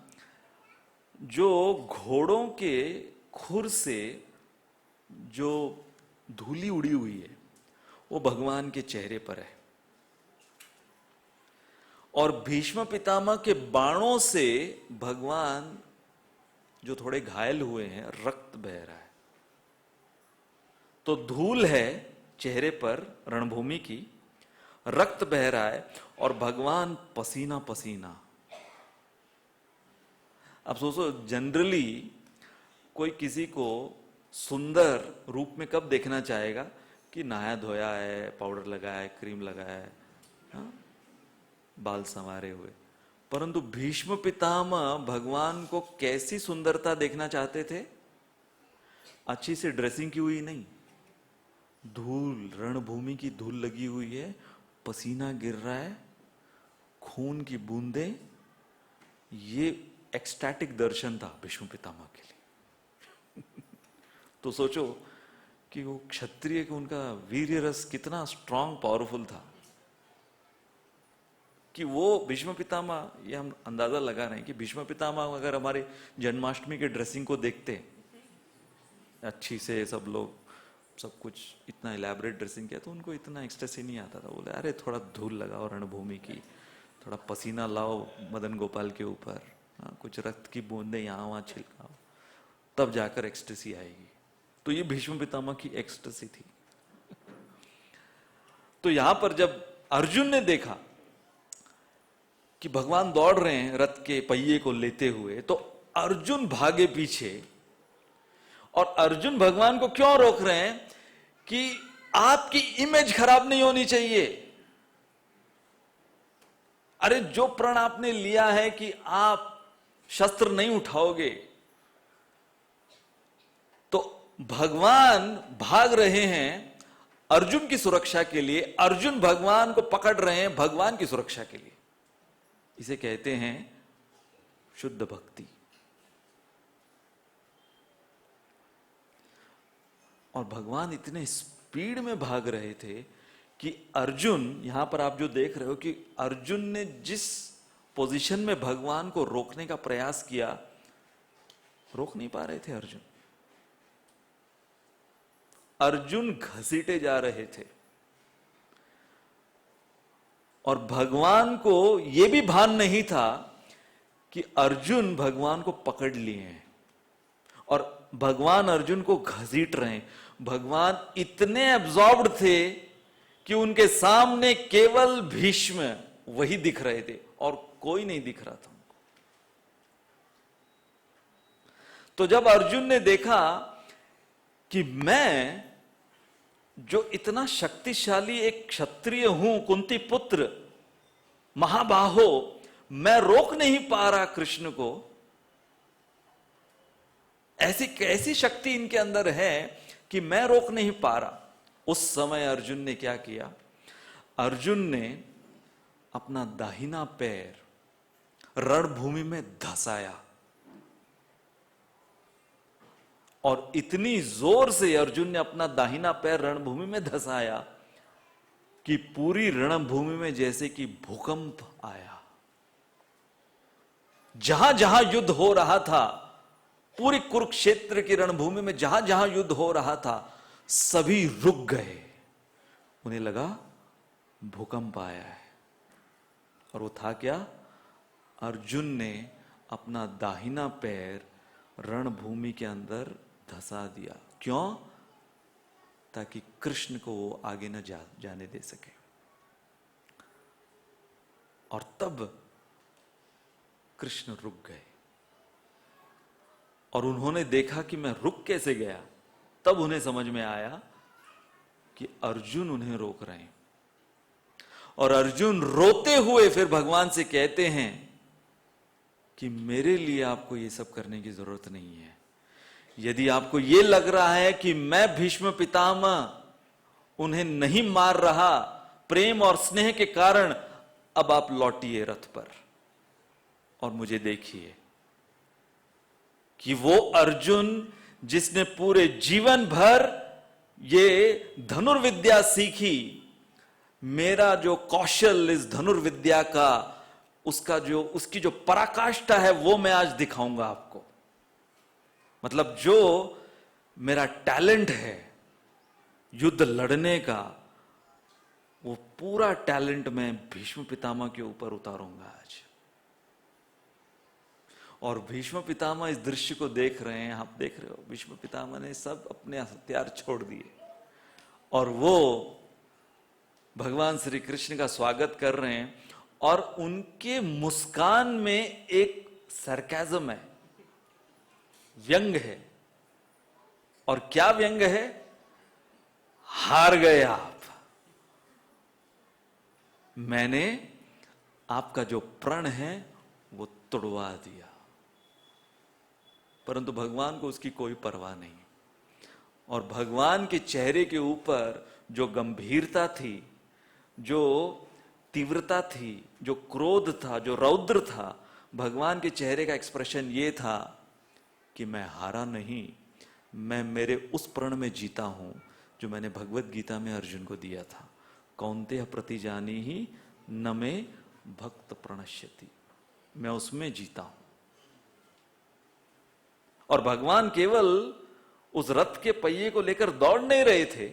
जो घोड़ों के खुर से जो धूली उड़ी हुई है वो भगवान के चेहरे पर है, और भीष्म पितामह के बाणों से भगवान जो थोड़े घायल हुए हैं, रक्त बह रहा है। तो धूल है चेहरे पर रणभूमि की, रक्त बह रहा है और भगवान पसीना पसीना। अब सोचो, जनरली कोई किसी को सुंदर रूप में कब देखना चाहेगा? कि नहाया धोया है, पाउडर लगाया है, क्रीम लगाया है, हाँ? बाल संवारे हुए। परंतु भीष्म पितामह भगवान को कैसी सुंदरता देखना चाहते थे? अच्छी से ड्रेसिंग की हुई नहीं, धूल, रणभूमि की धूल लगी हुई है, पसीना गिर रहा है, खून की बूंदें। ये एक्सटैटिक दर्शन था भीष्म पितामह के लिए। तो सोचो कि वो क्षत्रिय के उनका वीर्य रस कितना स्ट्रांग पावरफुल था कि वो भीष्म पितामह, ये हम अंदाजा लगा रहे हैं कि भीष्म पितामह अगर हमारे जन्माष्टमी के ड्रेसिंग को देखते अच्छी से, सब लोग सब कुछ इतना इलेबरेट ड्रेसिंग किया, तो उनको इतना एक्सटेसी नहीं आता था। बोले अरे थोड़ा धूल लगाओ रणभूमि की, थोड़ा पसीना लाओ मदन गोपाल के ऊपर, कुछ रक्त की बूंदें यहाँ वहां छिड़काओ, तब जाकर एक्सटेसी आएगी। तो ये भीष्म पितामह की एक्सटेसी थी। तो यहां पर जब अर्जुन ने देखा कि भगवान दौड़ रहे हैं रथ के पहिए को लेते हुए, तो अर्जुन भागे पीछे। और अर्जुन भगवान को क्यों रोक रहे हैं कि आपकी इमेज खराब नहीं होनी चाहिए। अरे जो प्रण आपने लिया है कि आप शस्त्र नहीं उठाओगे, तो भगवान भाग रहे हैं अर्जुन की सुरक्षा के लिए, अर्जुन भगवान को पकड़ रहे हैं भगवान की सुरक्षा के लिए। इसे कहते हैं शुद्ध भक्ति। और भगवान इतने स्पीड में भाग रहे थे कि अर्जुन, यहां पर आप जो देख रहे हो कि अर्जुन ने जिस पोजीशन में भगवान को रोकने का प्रयास किया, रोक नहीं पा रहे थे अर्जुन। अर्जुन घसीटे जा रहे थे और भगवान को यह भी भान नहीं था कि अर्जुन भगवान को पकड़ लिए हैं और भगवान अर्जुन को घसीट रहे हैं। भगवान इतने एब्जॉर्ब्ड थे कि उनके सामने केवल भीष्म वही दिख रहे थे और कोई नहीं दिख रहा था उनको। तो जब अर्जुन ने देखा कि मैं जो इतना शक्तिशाली एक क्षत्रिय हूं, कुंती पुत्र, महाबाहो, मैं रोक नहीं पा रहा कृष्ण को, ऐसी कैसी शक्ति इनके अंदर है कि मैं रोक नहीं पा रहा। उस समय अर्जुन ने क्या किया? अर्जुन ने अपना दाहिना पैर रणभूमि में धसाया और इतनी जोर से अर्जुन ने अपना दाहिना पैर रणभूमि में धसाया कि पूरी रणभूमि में जैसे कि भूकंप आया। जहां जहां युद्ध हो रहा था, पूरी कुरुक्षेत्र की रणभूमि में जहां जहां युद्ध हो रहा था, सभी रुक गए। उन्हें लगा भूकंप आया है। और वो था क्या? अर्जुन ने अपना दाहिना पैर रणभूमि के अंदर धसा दिया। क्यों? ताकि कृष्ण को वो आगे न जाने दे सके। और तब कृष्ण रुक गए और उन्होंने देखा कि मैं रुक कैसे गया। तब उन्हें समझ में आया कि अर्जुन उन्हें रोक रहे हैं। और अर्जुन रोते हुए फिर भगवान से कहते हैं कि मेरे लिए आपको ये सब करने की जरूरत नहीं है। यदि आपको ये लग रहा है कि मैं भीष्म पितामह उन्हें नहीं मार रहा प्रेम और स्नेह के कारण, अब आप लौटिए रथ पर और मुझे देखिए कि वो अर्जुन जिसने पूरे जीवन भर ये धनुर्विद्या सीखी, मेरा जो कौशल इस धनुर्विद्या का, उसकी जो पराकाष्ठा है वो मैं आज दिखाऊंगा आपको। मतलब जो मेरा टैलेंट है युद्ध लड़ने का, वो पूरा टैलेंट मैं भीष्म पितामह के ऊपर उतारूंगा आज। और भीष्म पितामह इस दृश्य को देख रहे हैं, आप देख रहे हो, भीष्म पितामह ने सब अपने हथियार छोड़ दिए और वो भगवान श्री कृष्ण का स्वागत कर रहे हैं। और उनके मुस्कान में एक सरकाज़म है, व्यंग है। और क्या व्यंग है? हार गए आप, मैंने आपका जो प्रण है वो तोड़वा दिया। परंतु भगवान को उसकी कोई परवाह नहीं। और भगवान के चेहरे के ऊपर जो गंभीरता थी, जो तीव्रता थी, जो क्रोध था, जो रौद्र था, भगवान के चेहरे का एक्सप्रेशन ये था कि मैं हारा नहीं, मैं मेरे उस प्रण में जीता हूं जो मैंने भगवत गीता में अर्जुन को दिया था, कौन्तेय प्रतिजानी ही न मे भक्त प्रणश्यति। मैं उसमें जीता हूं। और भगवान केवल उस रथ के पहिए को लेकर दौड़ नहीं रहे थे,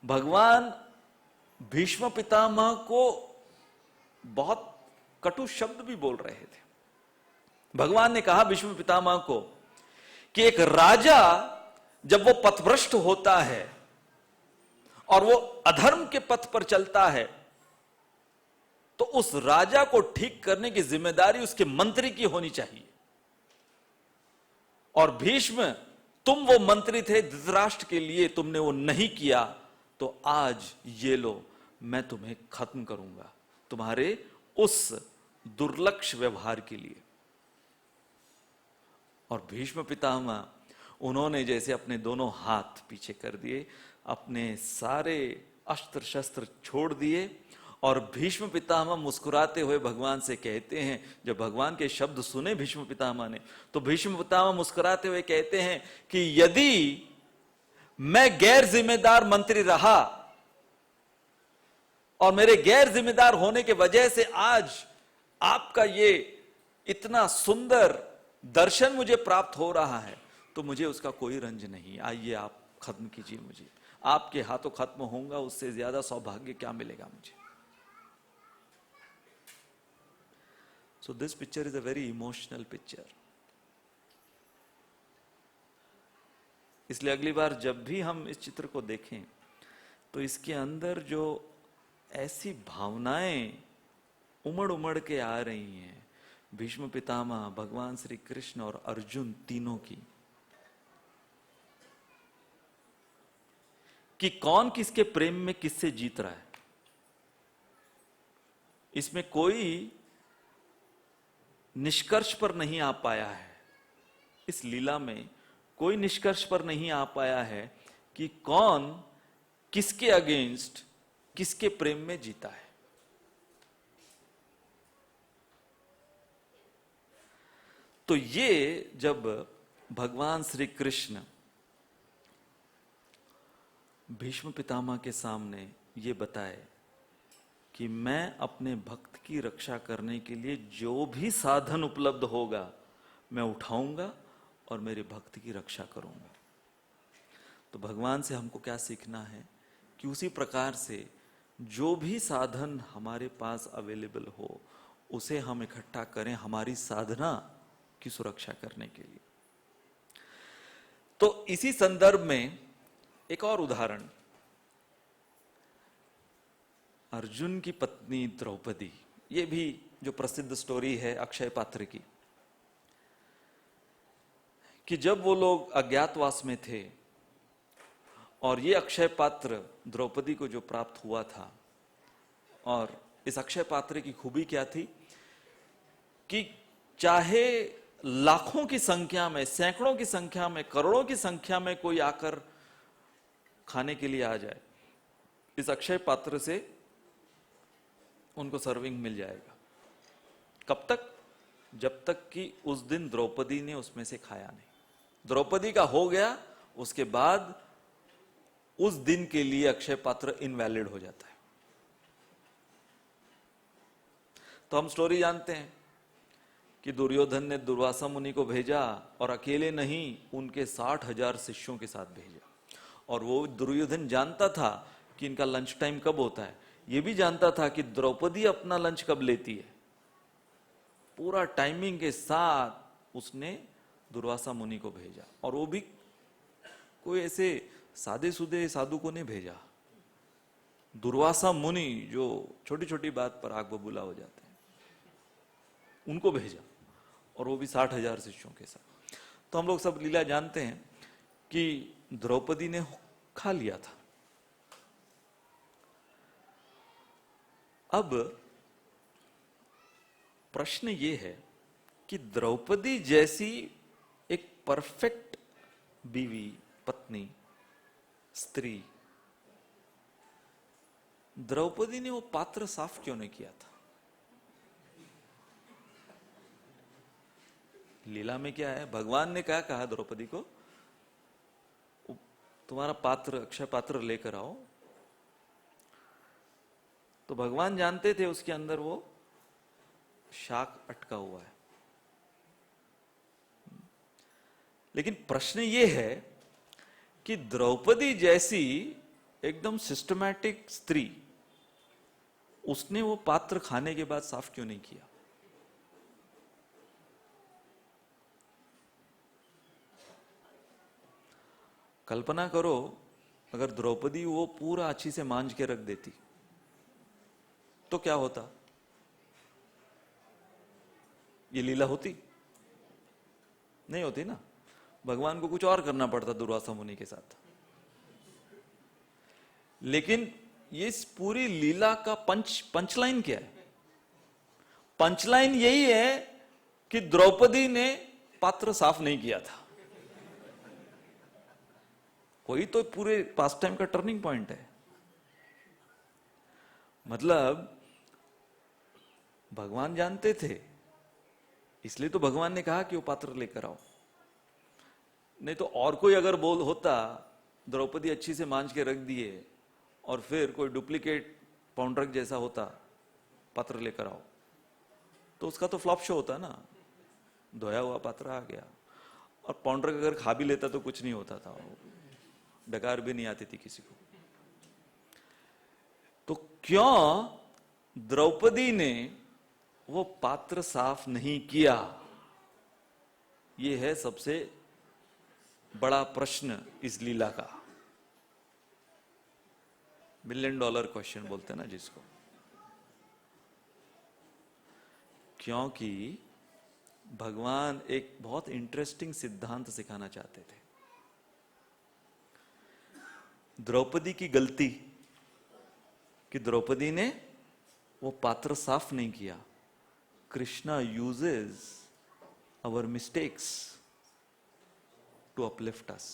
भगवान भीष्म पितामह को बहुत कटु शब्द भी बोल रहे थे। भगवान ने कहा भीष्म पितामह को कि एक राजा जब वो पथभ्रष्ट होता है और वो अधर्म के पथ पर चलता है, तो उस राजा को ठीक करने की जिम्मेदारी उसके मंत्री की होनी चाहिए। और भीष्म, तुम वो मंत्री थे धृतराष्ट्र के लिए, तुमने वो नहीं किया, तो आज ये लो, मैं तुम्हें खत्म करूंगा तुम्हारे उस दुर्लक्ष व्यवहार के लिए। और भीष्म पितामह, उन्होंने जैसे अपने दोनों हाथ पीछे कर दिए, अपने सारे अस्त्र शस्त्र छोड़ दिए, और भीष्म पितामह मुस्कुराते हुए भगवान से कहते हैं, जब भगवान के शब्द सुने भीष्म पितामह ने, तो भीष्म पितामह मुस्कुराते हुए कहते हैं कि यदि मैं गैर जिम्मेदार मंत्री रहा और मेरे गैर जिम्मेदार होने के वजह से आज आपका ये इतना सुंदर दर्शन मुझे प्राप्त हो रहा है, तो मुझे उसका कोई रंज नहीं। आइए आप खत्म कीजिए मुझे, आपके हाथों खत्म होऊंगा, उससे ज्यादा सौभाग्य क्या मिलेगा मुझे। So this picture is a very emotional picture. इसलिए अगली बार जब भी हम इस चित्र को देखें, तो इसके अंदर जो ऐसी भावनाएं उमड़ उमड़ के आ रही हैं, भीष्म पितामह, भगवान श्री कृष्ण और अर्जुन तीनों की, कि कौन किसके प्रेम में किससे जीत रहा है, इसमें कोई निष्कर्ष पर नहीं आ पाया है। इस लीला में कोई निष्कर्ष पर नहीं आ पाया है कि कौन किसके अगेंस्ट, किसके प्रेम में जीता है। तो ये जब भगवान श्री कृष्ण भीष्म पितामह के सामने ये बताए कि मैं अपने भक्त की रक्षा करने के लिए जो भी साधन उपलब्ध होगा मैं उठाऊंगा और मेरे भक्त की रक्षा करूंगा, तो भगवान से हमको क्या सीखना है कि उसी प्रकार से जो भी साधन हमारे पास अवेलेबल हो उसे हम इकट्ठा करें हमारी साधना की सुरक्षा करने के लिए। तो इसी संदर्भ में एक और उदाहरण, अर्जुन की पत्नी द्रौपदी, ये भी जो प्रसिद्ध स्टोरी है अक्षय पात्र की, कि जब वो लोग अज्ञातवास में थे और ये अक्षय पात्र द्रौपदी को जो प्राप्त हुआ था, और इस अक्षय पात्र की खूबी क्या थी कि चाहे लाखों की संख्या में, सैकड़ों की संख्या में, करोड़ों की संख्या में कोई आकर खाने के लिए आ जाए, इस अक्षय पात्र से उनको सर्विंग मिल जाएगा। कब तक? जब तक कि उस दिन द्रौपदी ने उसमें से खाया नहीं। द्रौपदी का हो गया, उसके बाद उस दिन के लिए अक्षय पात्र इनवैलिड हो जाता है। तो हम स्टोरी जानते हैं कि दुर्योधन ने दुर्वासा मुनि को भेजा और अकेले नहीं, उनके 60,000 शिष्यों के साथ भेजा। और वो दुर्योधन जानता था कि इनका लंच टाइम कब होता है, ये भी जानता था कि द्रौपदी अपना लंच कब लेती है। पूरा टाइमिंग के साथ उसने दुर्वासा मुनि को भेजा, और वो भी कोई ऐसे सादे सुदे साधु को नहीं भेजा। दुर्वासा मुनि जो छोटी छोटी बात पर आग बबूला हो जाते हैं, उनको भेजा, और वो भी 60,000 शिष्यों के साथ। तो हम लोग सब लीला जानते हैं कि द्रौपदी ने खा लिया था। अब प्रश्न ये है कि द्रौपदी जैसी एक परफेक्ट बीवी, पत्नी, स्त्री, द्रौपदी ने वो पात्र साफ क्यों नहीं किया था? लीला में क्या है, भगवान ने क्या कहा द्रौपदी को तुम्हारा पात्र, अक्षय पात्र लेकर आओ। तो भगवान जानते थे उसके अंदर वो शाक अटका हुआ है। लेकिन प्रश्न ये है कि द्रौपदी जैसी एकदम सिस्टमैटिक स्त्री, उसने वो पात्र खाने के बाद साफ क्यों नहीं किया? कल्पना करो अगर द्रौपदी वो पूरा अच्छी से मांझ के रख देती तो क्या होता? ये लीला होती? नहीं होती ना। भगवान को कुछ और करना पड़ता दुर्वासा मुनि के साथ। लेकिन ये इस पूरी लीला का पंचलाइन क्या है? पंचलाइन यही है कि द्रौपदी ने पात्र साफ नहीं किया था। वही तो पूरे पास्ट टाइम का टर्निंग पॉइंट है। मतलब भगवान जानते थे, इसलिए तो भगवान ने कहा कि वो पात्र लेकर आओ। नहीं तो और कोई अगर बोल होता, द्रौपदी अच्छी से मांझ के रख दिए और फिर कोई डुप्लीकेट पौंड्रक जैसा होता, पात्र लेकर आओ, तो उसका तो फ्लॉप शो होता ना। धोया हुआ पात्र आ गया, और पौंड्रक अगर खा भी लेता तो कुछ नहीं होता था, डकार भी नहीं आती थी किसी को। तो क्यों द्रौपदी ने वो पात्र साफ नहीं किया? ये है सबसे बड़ा प्रश्न इस लीला का। $1 मिलियन क्वेश्चन बोलते हैं ना जिसको। क्योंकि भगवान एक बहुत इंटरेस्टिंग सिद्धांत सिखाना चाहते थे। द्रौपदी की गलती कि द्रौपदी ने वो पात्र साफ नहीं किया, Krishna uses our mistakes to uplift us.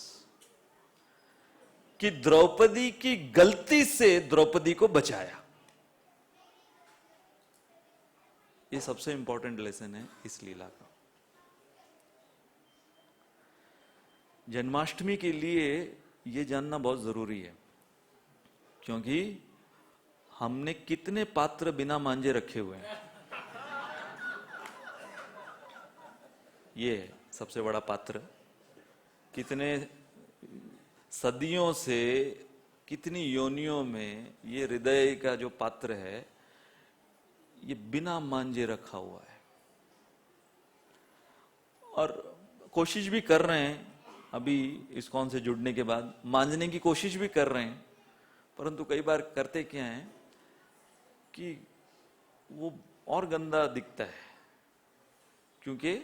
कि द्रौपदी की गलती से द्रौपदी को बचाया। ये सबसे इंपॉर्टेंट लेसन है इस लीला का। जन्माष्टमी के लिए ये जानना बहुत जरूरी है, क्योंकि हमने कितने पात्र बिना मांजे रखे हुए हैं। ये सबसे बड़ा पात्र, कितने सदियों से, कितनी योनियों में ये हृदय का जो पात्र है ये बिना मांजे रखा हुआ है। और कोशिश भी कर रहे हैं, अभी इस्कॉन से जुड़ने के बाद मांजने की कोशिश भी कर रहे हैं, परंतु कई बार करते क्या है कि वो और गंदा दिखता है, क्योंकि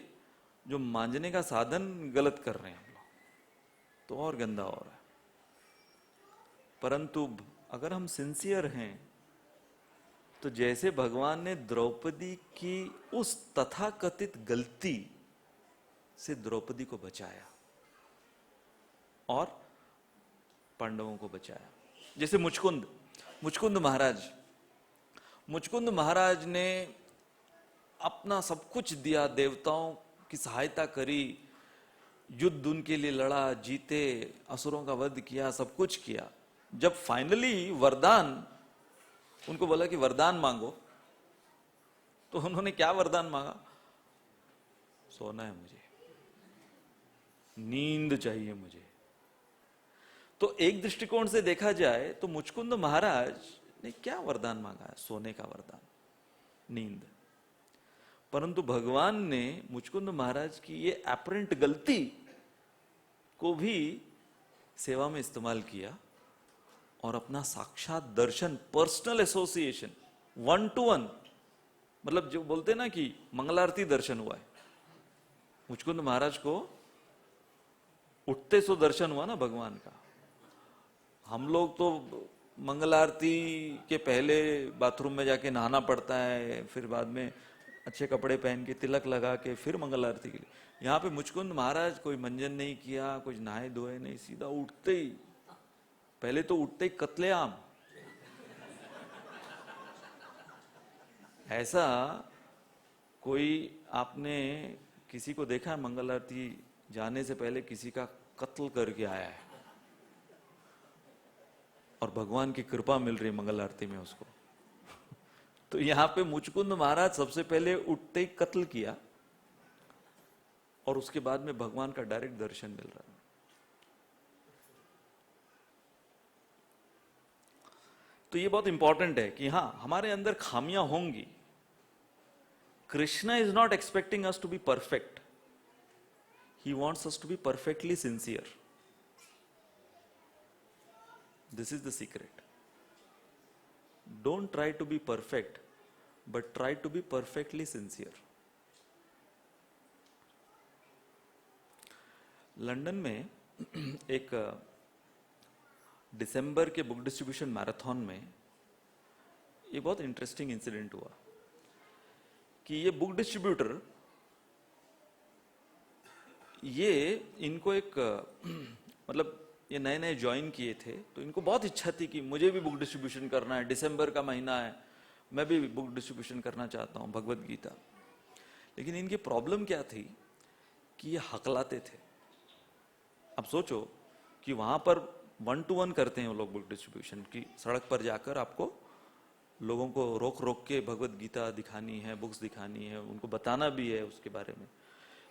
जो मांजने का साधन गलत कर रहे हैं हम लोग, तो और गंदा हो रहा है। परंतु अगर हम सिंसियर हैं तो जैसे भगवान ने द्रौपदी की उस तथाकथित गलती से द्रौपदी को बचाया और पांडवों को बचाया। जैसे मुचकुंद महाराज ने अपना सब कुछ दिया, देवताओं की सहायता करी, युद्ध उनके लिए लड़ा, जीते, असुरों का वध किया, सब कुछ किया। जब फाइनली वरदान, उनको बोला कि वरदान मांगो, तो उन्होंने क्या वरदान मांगा? सोना है मुझे, नींद चाहिए मुझे। तो एक दृष्टिकोण से देखा जाए तो मुचकुंद महाराज ने क्या वरदान मांगा है? सोने का वरदान, नींद। परंतु भगवान ने मुचकुंद महाराज की ये एपरेंट गलती को भी सेवा में इस्तेमाल किया और अपना साक्षात दर्शन, पर्सनल एसोसिएशन, 1-to-1, मतलब जो बोलते ना कि मंगलारती दर्शन हुआ है। मुचकुंद महाराज को उठते सो दर्शन हुआ ना भगवान का। हम लोग तो मंगलारती के पहले बाथरूम में जाके नहाना पड़ता है, फिर बाद में अच्छे कपड़े पहन के तिलक लगा के फिर मंगल आरती के लिए। यहाँ पे मुचकुंद महाराज कोई मंजन नहीं किया, कुछ नहाए धोए नहीं, सीधा उठते ही, पहले तो उठते ही कत्लेआम। ऐसा कोई आपने किसी को देखा है मंगल आरती जाने से पहले किसी का कत्ल करके आया है? और भगवान की कृपा मिल रही मंगल आरती में उसको। तो यहां पे मुचकुंद महाराज सबसे पहले उठते ही कत्ल किया और उसके बाद में भगवान का डायरेक्ट दर्शन मिल रहा है। तो ये बहुत इंपॉर्टेंट है कि हाँ, हमारे अंदर खामियां होंगी। Krishna is not expecting us to be perfect, he wants us to be perfectly sincere. This is the secret. Don't try to be perfect, but try to be perfectly sincere. London में एक दिसंबर के बुक डिस्ट्रीब्यूशन मैराथन में ये बहुत interesting incident हुआ कि ये book distributor, ये इनको एक मतलब ये नए नए ज्वाइन किए थे, तो इनको बहुत इच्छा थी कि मुझे भी बुक डिस्ट्रीब्यूशन करना है, दिसंबर का महीना है, मैं भी बुक डिस्ट्रीब्यूशन करना चाहता हूँ भगवत गीता। लेकिन इनकी प्रॉब्लम क्या थी कि ये हकलाते थे। अब सोचो कि वहां पर 1 to 1 करते हैं वो लोग बुक डिस्ट्रीब्यूशन की, सड़क पर जाकर आपको लोगों को रोक रोक के भगवत गीता दिखानी है, बुक्स दिखानी है, उनको बताना भी है उसके बारे में।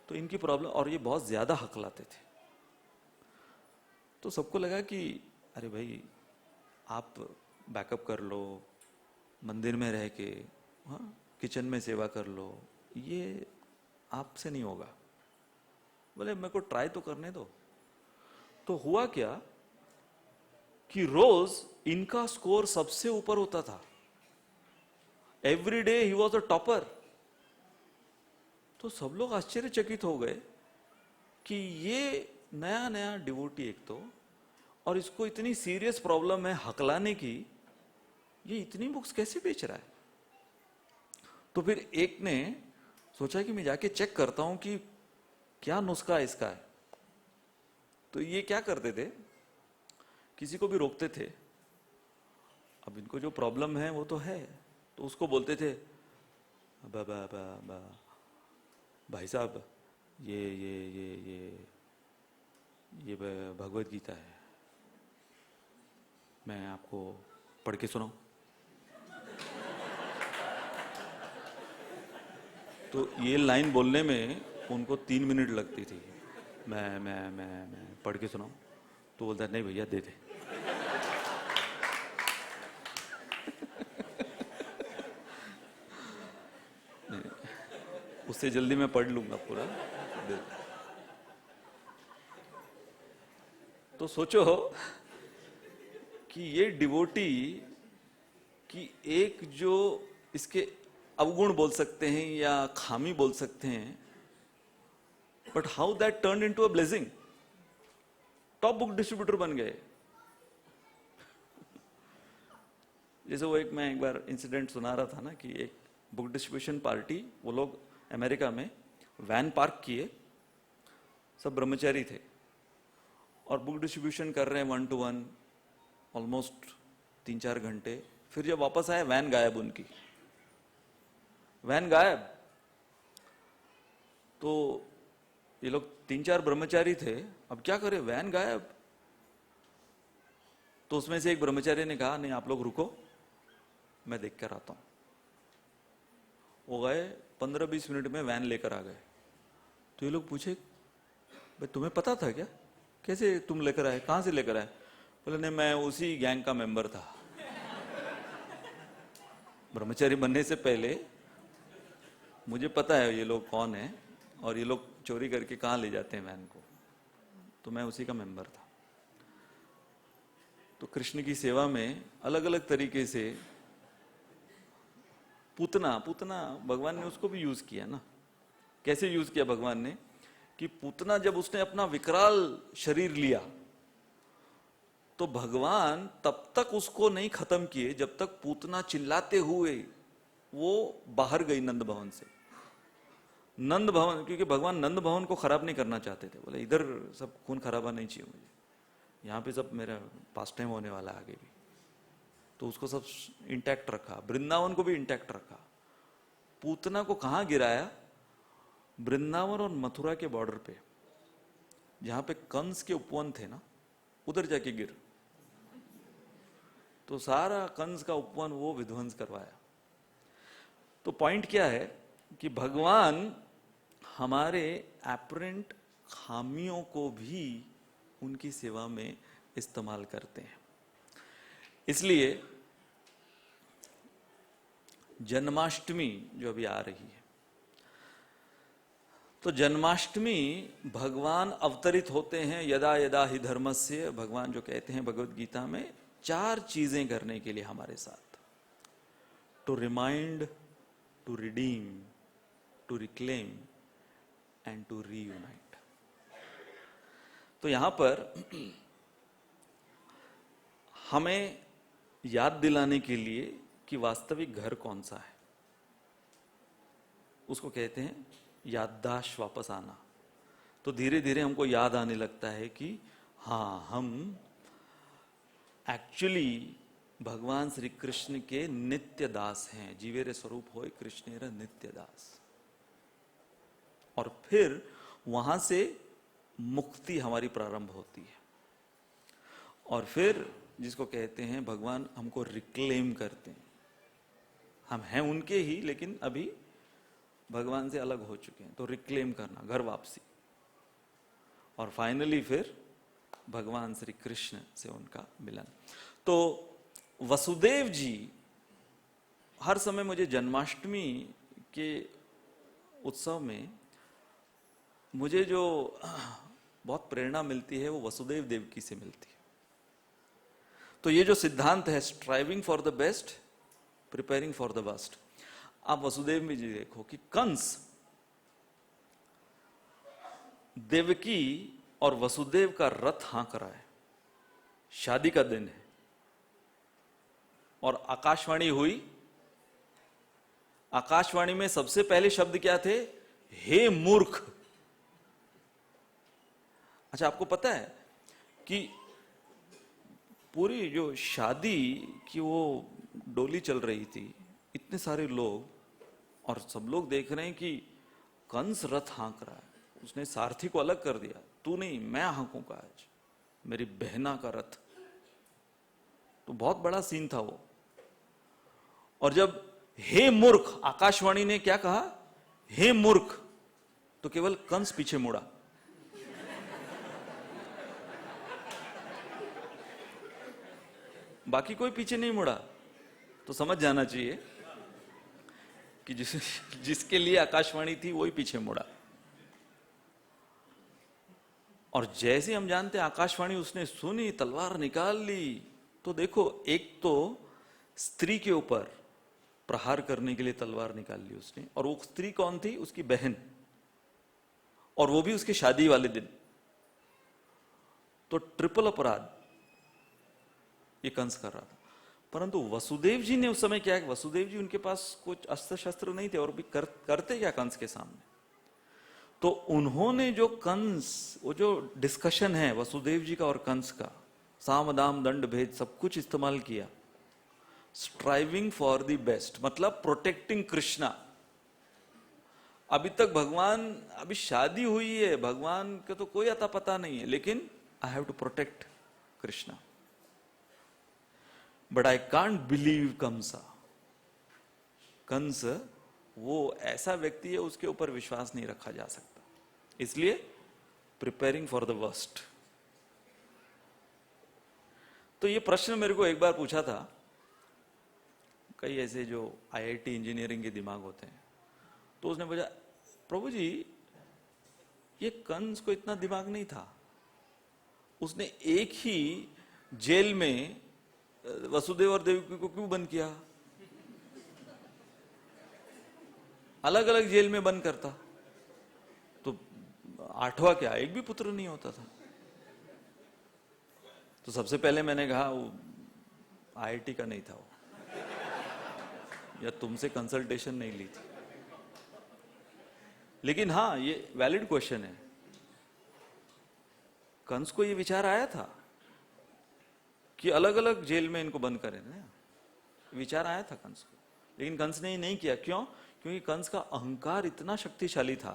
तो इनकी प्रॉब्लम, और ये बहुत ज्यादा हकलाते थे। तो सबको लगा कि अरे भाई आप बैकअप कर लो, मंदिर में रह के, हाँ, किचन में सेवा कर लो, ये आपसे नहीं होगा। बोले मेरे को ट्राई तो करने दो। तो हुआ क्या कि रोज इनका स्कोर सबसे ऊपर होता था। Every day he was a topper. तो सब लोग आश्चर्यचकित हो गए कि ये नया नया डिवोटी एक तो, और इसको इतनी सीरियस प्रॉब्लम है हकलाने की, ये इतनी बुक्स कैसे बेच रहा है। तो फिर एक ने सोचा कि मैं जाके चेक करता हूं कि क्या नुस्खा इसका है। तो ये क्या करते थे, किसी को भी रोकते थे, अब इनको जो प्रॉब्लम है वो तो है, तो उसको बोलते थे बा, बा, बा, बा, भाई साहब ये भगवत गीता है, मैं आपको पढ़ के सुनाऊं। तो ये लाइन बोलने में उनको 3 मिनट लगती थी। मैं पढ़ के सुनाऊं। तो बोलता नहीं भैया दे दे। उससे जल्दी मैं पढ़ लूंगा पूरा, दे। तो सोचो कि ये डिवोटी की एक जो इसके अवगुण बोल सकते हैं या खामी बोल सकते हैं, but how that turn into a blessing. Top book distributor बन गए। जैसे वो मैं एक बार इंसिडेंट सुना रहा था ना कि एक बुक डिस्ट्रीब्यूशन पार्टी, वो लोग अमेरिका में वैन पार्क किए, सब ब्रह्मचारी थे और बुक डिस्ट्रीब्यूशन कर रहे हैं 1 to 1 ऑलमोस्ट 3-4 घंटे। फिर जब वापस आए वैन गायब, उनकी वैन गायब। तो ये लोग 3-4 ब्रह्मचारी थे, अब क्या करें, वैन गायब। तो उसमें से एक ब्रह्मचारी ने कहा नहीं आप लोग रुको, मैं देख कर आता हूं। वो गए, 15-20 मिनट में वैन लेकर आ गए। तो ये लोग पूछे भाई तुम्हें पता था क्या, कैसे तुम लेकर आए, कहां से लेकर आए। बोले नहीं मैं उसी गैंग का मेंबर था। ब्रह्मचारी बनने से पहले मुझे पता है ये लोग कौन है और ये लोग चोरी करके कहां ले जाते हैं वैन को, तो मैं उसी का मेंबर था। तो कृष्ण की सेवा में अलग अलग तरीके से पूतना भगवान ने उसको भी यूज किया ना। कैसे यूज किया भगवान ने कि पूतना जब उसने अपना विकराल शरीर लिया, तो भगवान तब तक उसको नहीं खत्म किए जब तक पूतना चिल्लाते हुए वो बाहर गई नंद भवन से। नंद भवन, क्योंकि भगवान नंद भवन को खराब नहीं करना चाहते थे। बोले इधर सब खून खराबा नहीं चाहिए मुझे, यहाँ पे सब मेरा पास टाइम होने वाला आगे भी। तो उसको सब इंटैक्ट रखा, वृंदावन को भी इंटैक्ट रखा। पूतना को कहां गिराया, वृंदावन और मथुरा के बॉर्डर पे, जहां पे कंस के उपवन थे ना, उधर जाके गिर। तो सारा कंस का उपवन वो विध्वंस करवाया। तो पॉइंट क्या है कि भगवान हमारे एपरेंट खामियों को भी उनकी सेवा में इस्तेमाल करते हैं। इसलिए जन्माष्टमी जो अभी आ रही है, तो जन्माष्टमी भगवान अवतरित होते हैं यदा यदा ही धर्मस्य, भगवान जो कहते हैं भगवत गीता में 4 चीजें करने के लिए हमारे साथ, to remind, to redeem, to reclaim and to reunite. तो यहां पर हमें याद दिलाने के लिए कि वास्तविक घर कौन सा है, उसको कहते हैं याददाश्त वापस आना। तो धीरे धीरे हमको याद आने लगता है कि हाँ, हम एक्चुअली भगवान श्री कृष्ण के नित्य दास हैं। जीवेरे स्वरूप होय कृष्णेर नित्य दास। और फिर वहां से मुक्ति हमारी प्रारंभ होती है। और फिर जिसको कहते हैं भगवान हमको रिक्लेम करते हैं। हम हैं उनके ही, लेकिन अभी भगवान से अलग हो चुके हैं। तो रिक्लेम करना, घर वापसी। और फाइनली फिर भगवान श्री कृष्ण से उनका मिलन। तो वसुदेव जी, हर समय मुझे जन्माष्टमी के उत्सव में मुझे जो बहुत प्रेरणा मिलती है वो वसुदेव देवकी से मिलती है। तो ये जो सिद्धांत है, striving for the best, preparing for the worst. आप वसुदेव में जी देखो कि कंस देवकी और वसुदेव का रथ हाँक रहा है, शादी का दिन है, और आकाशवाणी हुई। आकाशवाणी में सबसे पहले शब्द क्या थे? हे मूर्ख। अच्छा, आपको पता है कि पूरी जो शादी की वो डोली चल रही थी, इतने सारे लोग, और सब लोग देख रहे हैं कि कंस रथ हाँक रहा है। उसने सारथी को अलग कर दिया, तू नहीं मैं हाँकूंगा आज, मेरी बहना का रथ। तो बहुत बड़ा सीन था वो। और जब हे मूर्ख, आकाशवाणी ने क्या कहा? हे मूर्ख, तो केवल कंस पीछे मुड़ा। बाकी कोई पीछे नहीं मुड़ा। तो समझ जाना चाहिए कि जिसके लिए आकाशवाणी थी वही पीछे मुड़ा। और जैसे हम जानते हैं आकाशवाणी उसने सुनी, तलवार निकाल ली। तो देखो, एक तो स्त्री के ऊपर प्रहार करने के लिए तलवार निकाल ली उसने, और वो स्त्री कौन थी? उसकी बहन, और वो भी उसके शादी वाले दिन। तो ट्रिपल अपराध ये कंस कर रहा था। परंतु वसुदेव जी ने उस समय क्या है, वसुदेव जी उनके पास कुछ अस्त्र शस्त्र नहीं थे, और भी करते क्या कंस के सामने। तो उन्होंने जो कंस, वो जो डिस्कशन है वसुदेव जी का और कंस का, साम दाम दंड भेद सब कुछ इस्तेमाल किया। स्ट्राइविंग फॉर द बेस्ट मतलब प्रोटेक्टिंग कृष्णा। अभी तक भगवान, अभी शादी हुई है, भगवान का तो कोई अता पता नहीं है, लेकिन I have to protect Krishna. But I can't believe Kansa. Kans वो ऐसा व्यक्ति है, उसके ऊपर विश्वास नहीं रखा जा सकता। इसलिए प्रिपेयरिंग फॉर द वर्स्ट। तो ये प्रश्न मेरे को एक बार पूछा था, कई ऐसे जो आईआईटी इंजीनियरिंग के दिमाग होते हैं, तो उसने पूछा, प्रभु जी ये कंस को इतना दिमाग नहीं था, उसने एक ही जेल में वसुदेव और देवकी को क्यों बंद किया? अलग अलग जेल में बंद करता तो 8वां क्या, एक भी पुत्र नहीं होता था। तो सबसे पहले मैंने कहा वो आईआईटी का नहीं था वो, या तुमसे कंसल्टेशन नहीं ली थी। लेकिन हाँ, ये वैलिड क्वेश्चन है। कंस को ये विचार आया था कि अलग अलग जेल में इनको बंद करें ना, विचार आया था कंस को, लेकिन कंस ने नहीं किया। क्यों? क्योंकि कंस का अहंकार इतना शक्तिशाली था।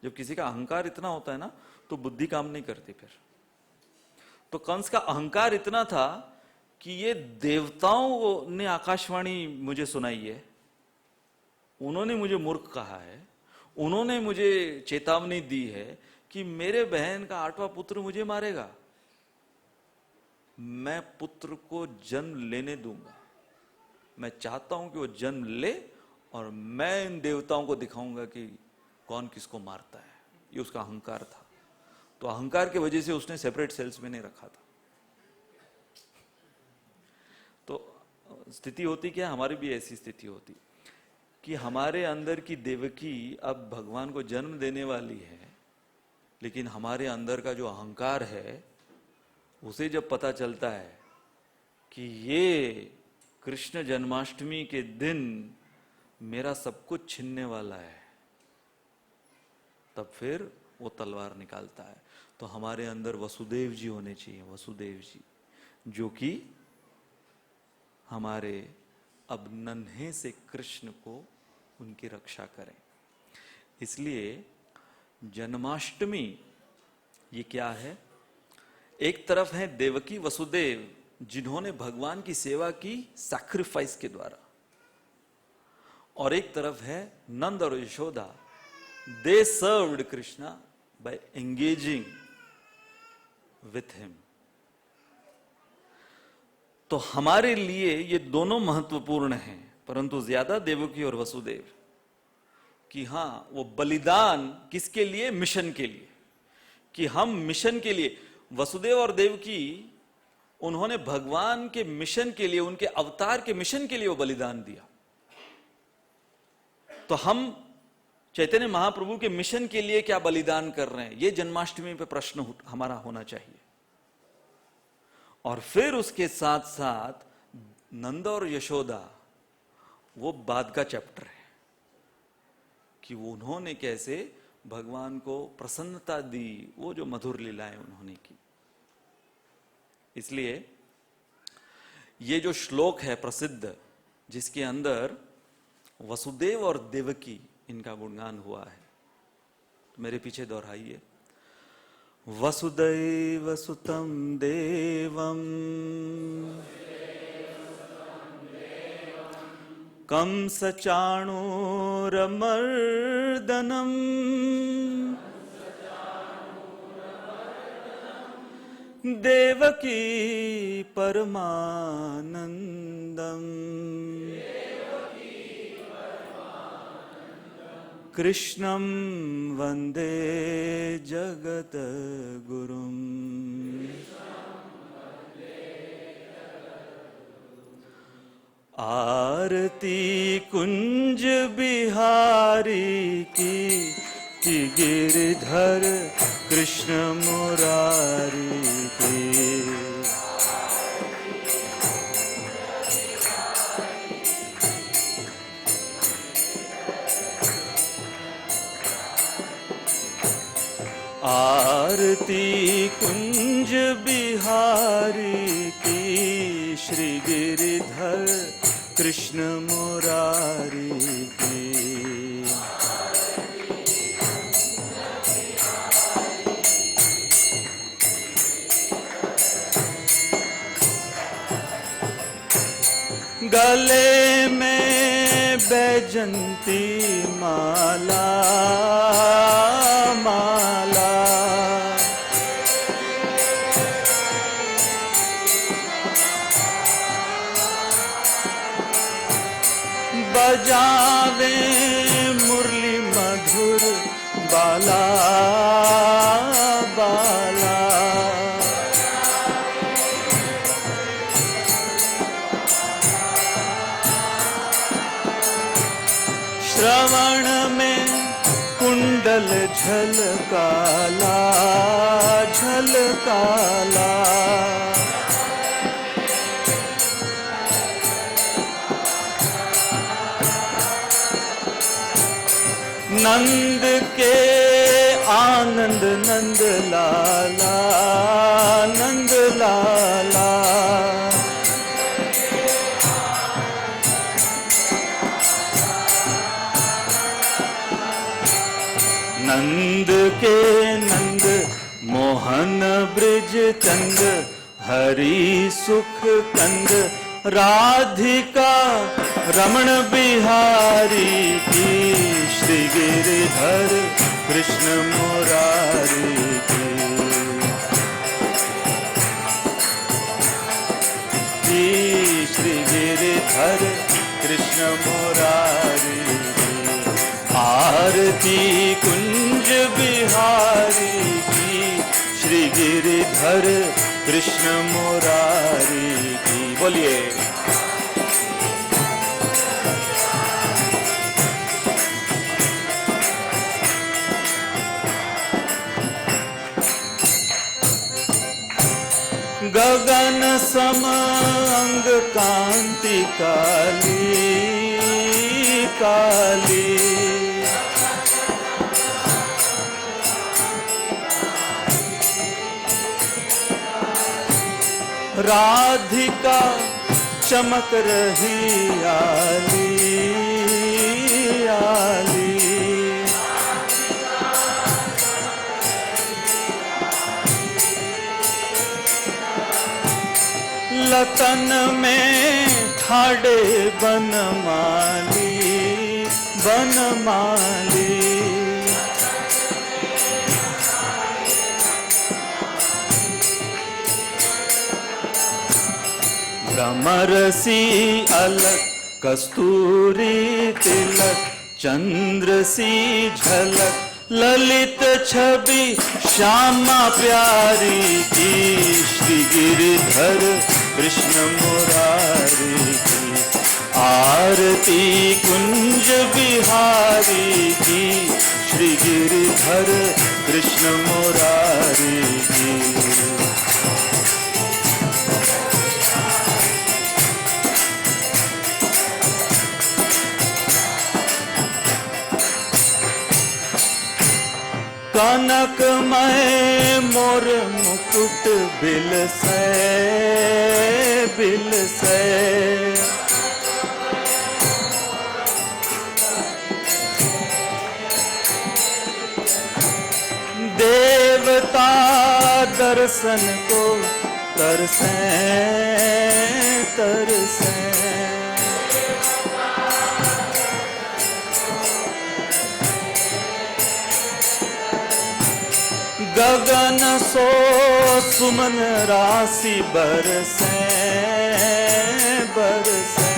जब किसी का अहंकार इतना होता है ना, तो बुद्धि काम नहीं करती फिर। तो कंस का अहंकार इतना था कि ये देवताओं ने आकाशवाणी मुझे सुनाई है, उन्होंने मुझे मूर्ख कहा है, उन्होंने मुझे चेतावनी दी है कि मेरे बहन का 8वां पुत्र मुझे मारेगा, मैं पुत्र को जन्म लेने दूंगा, मैं चाहता हूं कि वो जन्म ले और मैं इन देवताओं को दिखाऊंगा कि कौन किसको मारता है। ये उसका अहंकार था। तो अहंकार की वजह से उसने सेपरेट सेल्स में नहीं रखा था। तो स्थिति होती क्या, हमारी भी ऐसी स्थिति होती कि हमारे अंदर की देवकी अब भगवान को जन्म देने वाली है, लेकिन हमारे अंदर का जो अहंकार है उसे जब पता चलता है कि ये कृष्ण जन्माष्टमी के दिन मेरा सब कुछ छीनने वाला है, तब फिर वो तलवार निकालता है। तो हमारे अंदर वसुदेव जी होने चाहिए, वसुदेव जी, जो कि हमारे अब नन्हे से कृष्ण को उनकी रक्षा करें। इसलिए जन्माष्टमी ये क्या है, एक तरफ है देवकी वसुदेव जिन्होंने भगवान की सेवा की सैक्रिफाइस के द्वारा, और एक तरफ है नंद और Yashoda, they served Krishna by engaging with him. तो हमारे लिए ये दोनों महत्वपूर्ण हैं, परंतु ज्यादा देवकी और वसुदेव कि हां वो बलिदान किसके लिए, मिशन के लिए, कि हम मिशन के लिए, वसुदेव और देवकी उन्होंने भगवान के मिशन के लिए, उनके अवतार के मिशन के लिए वो बलिदान दिया। तो हम चैतन्य महाप्रभु के मिशन के लिए क्या बलिदान कर रहे हैं, ये जन्माष्टमी पे प्रश्न हमारा होना चाहिए। और फिर उसके साथ साथ नंद और यशोदा वो बाद का चैप्टर है कि उन्होंने कैसे भगवान को प्रसन्नता दी, वो जो मधुर लीलाएं उन्होंने की। इसलिए ये जो श्लोक है प्रसिद्ध, जिसके अंदर वसुदेव और देवकी इनका गुणगान हुआ है, तो मेरे पीछे दोहराइए। वसुदैव सुतं देवं कंस चाणूरमर्दनं देवकी परमानंदम कृष्णं वंदे जगद्गुरुम्। आरती कुंज बिहारी की गिरधर कृष्ण मुरारी की। आरती कुंज बिहारी की श्री गिरिधर कृष्ण मुरारी की। गले में बैजंती माला माला, बजावे मुरली मधुर बाला बाला। श्रवण में कुंडल झलकाला झलकाला। नंद के आनंद नंद लाला नंद लाला। नंद के नंद मोहन ब्रिज चंद हरि सुख कंद राधिका रमण बिहारी की, श्री गिरिधर कृष्ण मुरारी की, श्री गिरिधर कृष्ण मुरारी की। आरती कुंज बिहारी की, श्री गिरिधर कृष्ण मुरारी की। बोलिए गगन सम अंग कांति काली काली, राधिका चमक रही आली आली, लतन में ठाड़े बनमाली बनमाली, भ्रमरसी अलक कस्तूरी तिलक, चंद्र सी झलक ललित छवि श्यामा प्यारी की, श्री गिरिधर कृष्ण मुरारी की। आरती कुंज बिहारी की, श्री गिरिधर कृष्ण मुरारी की। कनकमय मोर मुकुट बिलसै बिलसै, देवता दर्शन को तरसै तरसै, गगन सो सुमन राशि बरसै बरसै,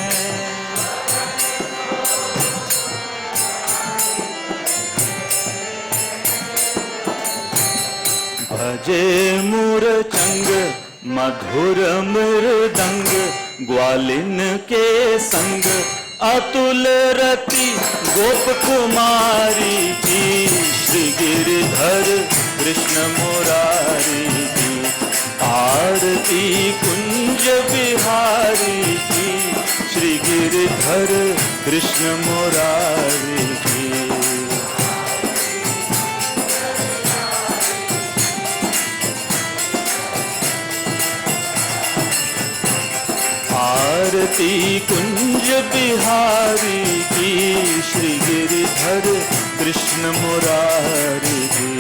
भजे मूरचंग मधुर मृदंग, ग्वालिन के संग अतुल रति गोप कुमारी की, श्री गिरिधर कृष्ण मुरारी की। आरती कुंज बिहारी की, श्री गिरिधर कृष्ण मुरारी की। आरती कुंज बिहारी की, श्री गिरिधर कृष्ण मुरारी की।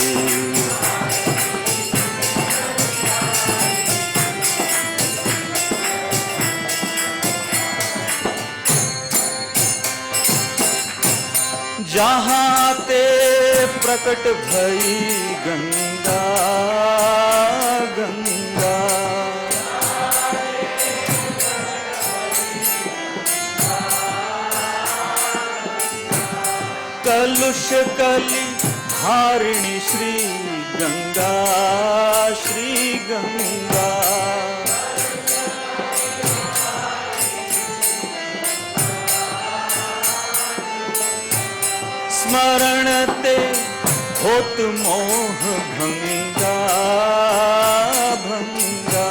जहाँ ते प्रकट भई गंगा गंगा, कलुष कली हारिणी श्री गंगा श्री गंगा, स्मरण ते होत मोह भंगा भंगा,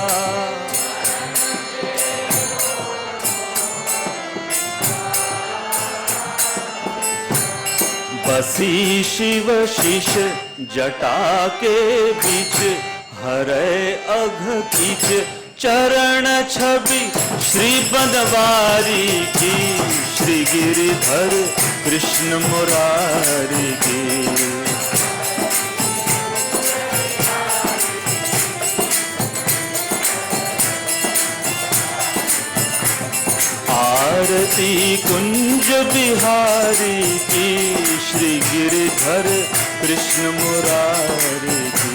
बसी शिव शीश जटा के बीच, हरे अघ कीच चरण छवि श्री बनवारी की, श्री गिरिधर कृष्ण मुरारी की। आरती कुंज बिहारी की, श्री गिरिधर कृष्ण मुरारी की।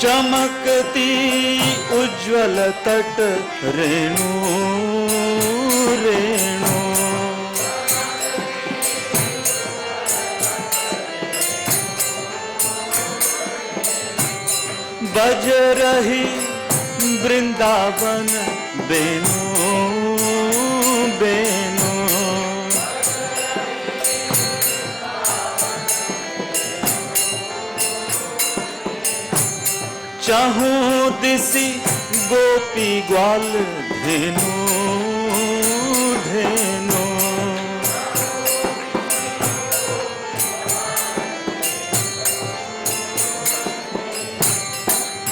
चमकती उज्ज्वल तट रेणु रेणु, बज रही वृंदावन बेनु बेनु। चाहूं दिसी गोपी ग्वाल धेनु धेनु।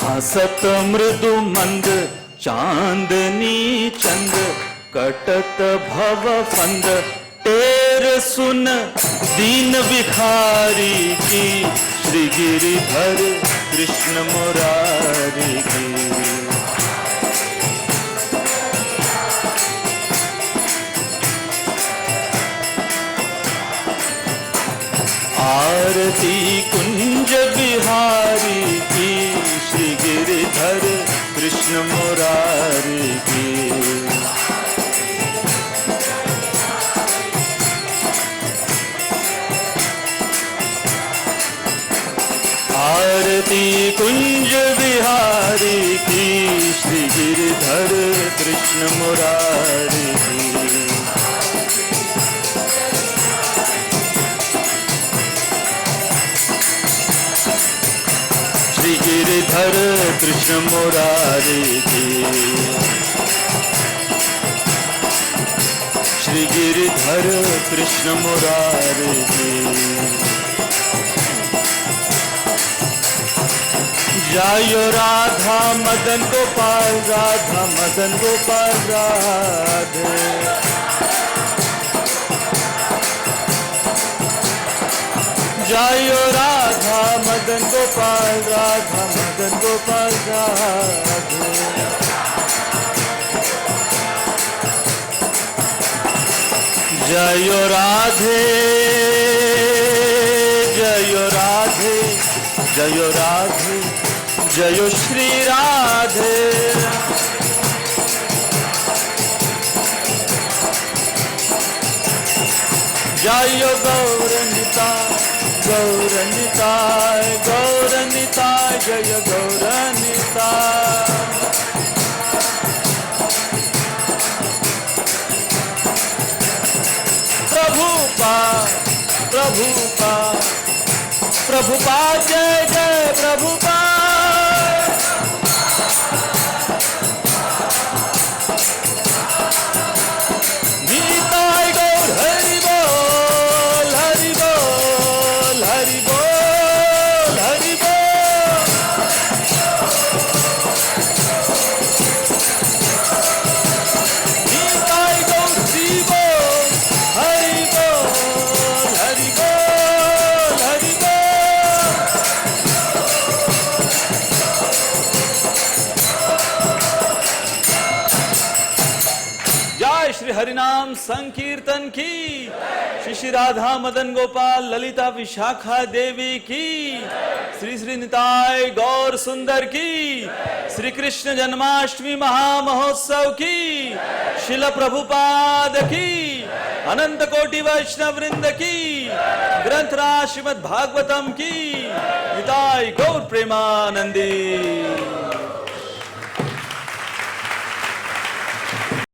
हसत मृदु मंद चांदनी चंद, कटत भव फंद टेर सुन दीन भिखारी की, श्री गिरिधर कृष्ण मुरारी की। आरती कुंज बिहारी की, श्री गिरिधर कृष्ण मुरारी की। आरती कुंज बिहारी की, श्री गिरिधर कृष्ण मुरारी की। श्री गिरिधर कृष्ण मुरारी की। श्री गिरिधर कृष्ण मुरारी की। जायो राधा मदन गोपाल, राधा मदन गोपाल राधे। जायो राधा मदन गोपाल, राधा मदन गोपाल राधे। जयो राधे जयो राधे जयो राधे, जयो श्री राधे। जयो गौरनिताय गौरनिताय गौरनिताय, जय गौरनिताय। प्रभुपाद प्रभुपाद प्रभुपाद, जय जय प्रभुपाद। गीताय गौर हरि बोल हरि बोल हरि बोल हरि बोल। गीताय गौर हरि बोल हरि बोल हरि बोल हरि बोल। श्री हरिनाम संकीर्तन की, श्री श्री राधा मदन गोपाल ललिता विशाखा देवी की, श्री श्री निताय गौर सुंदर की, श्री कृष्ण जन्माष्टमी महामहोत्सव की, शिल प्रभुपाद की, अनंत कोटि वैष्णव वृंद की, ग्रंथराज श्रीमद् भागवतम की, निताय गौर प्रेमानंदी।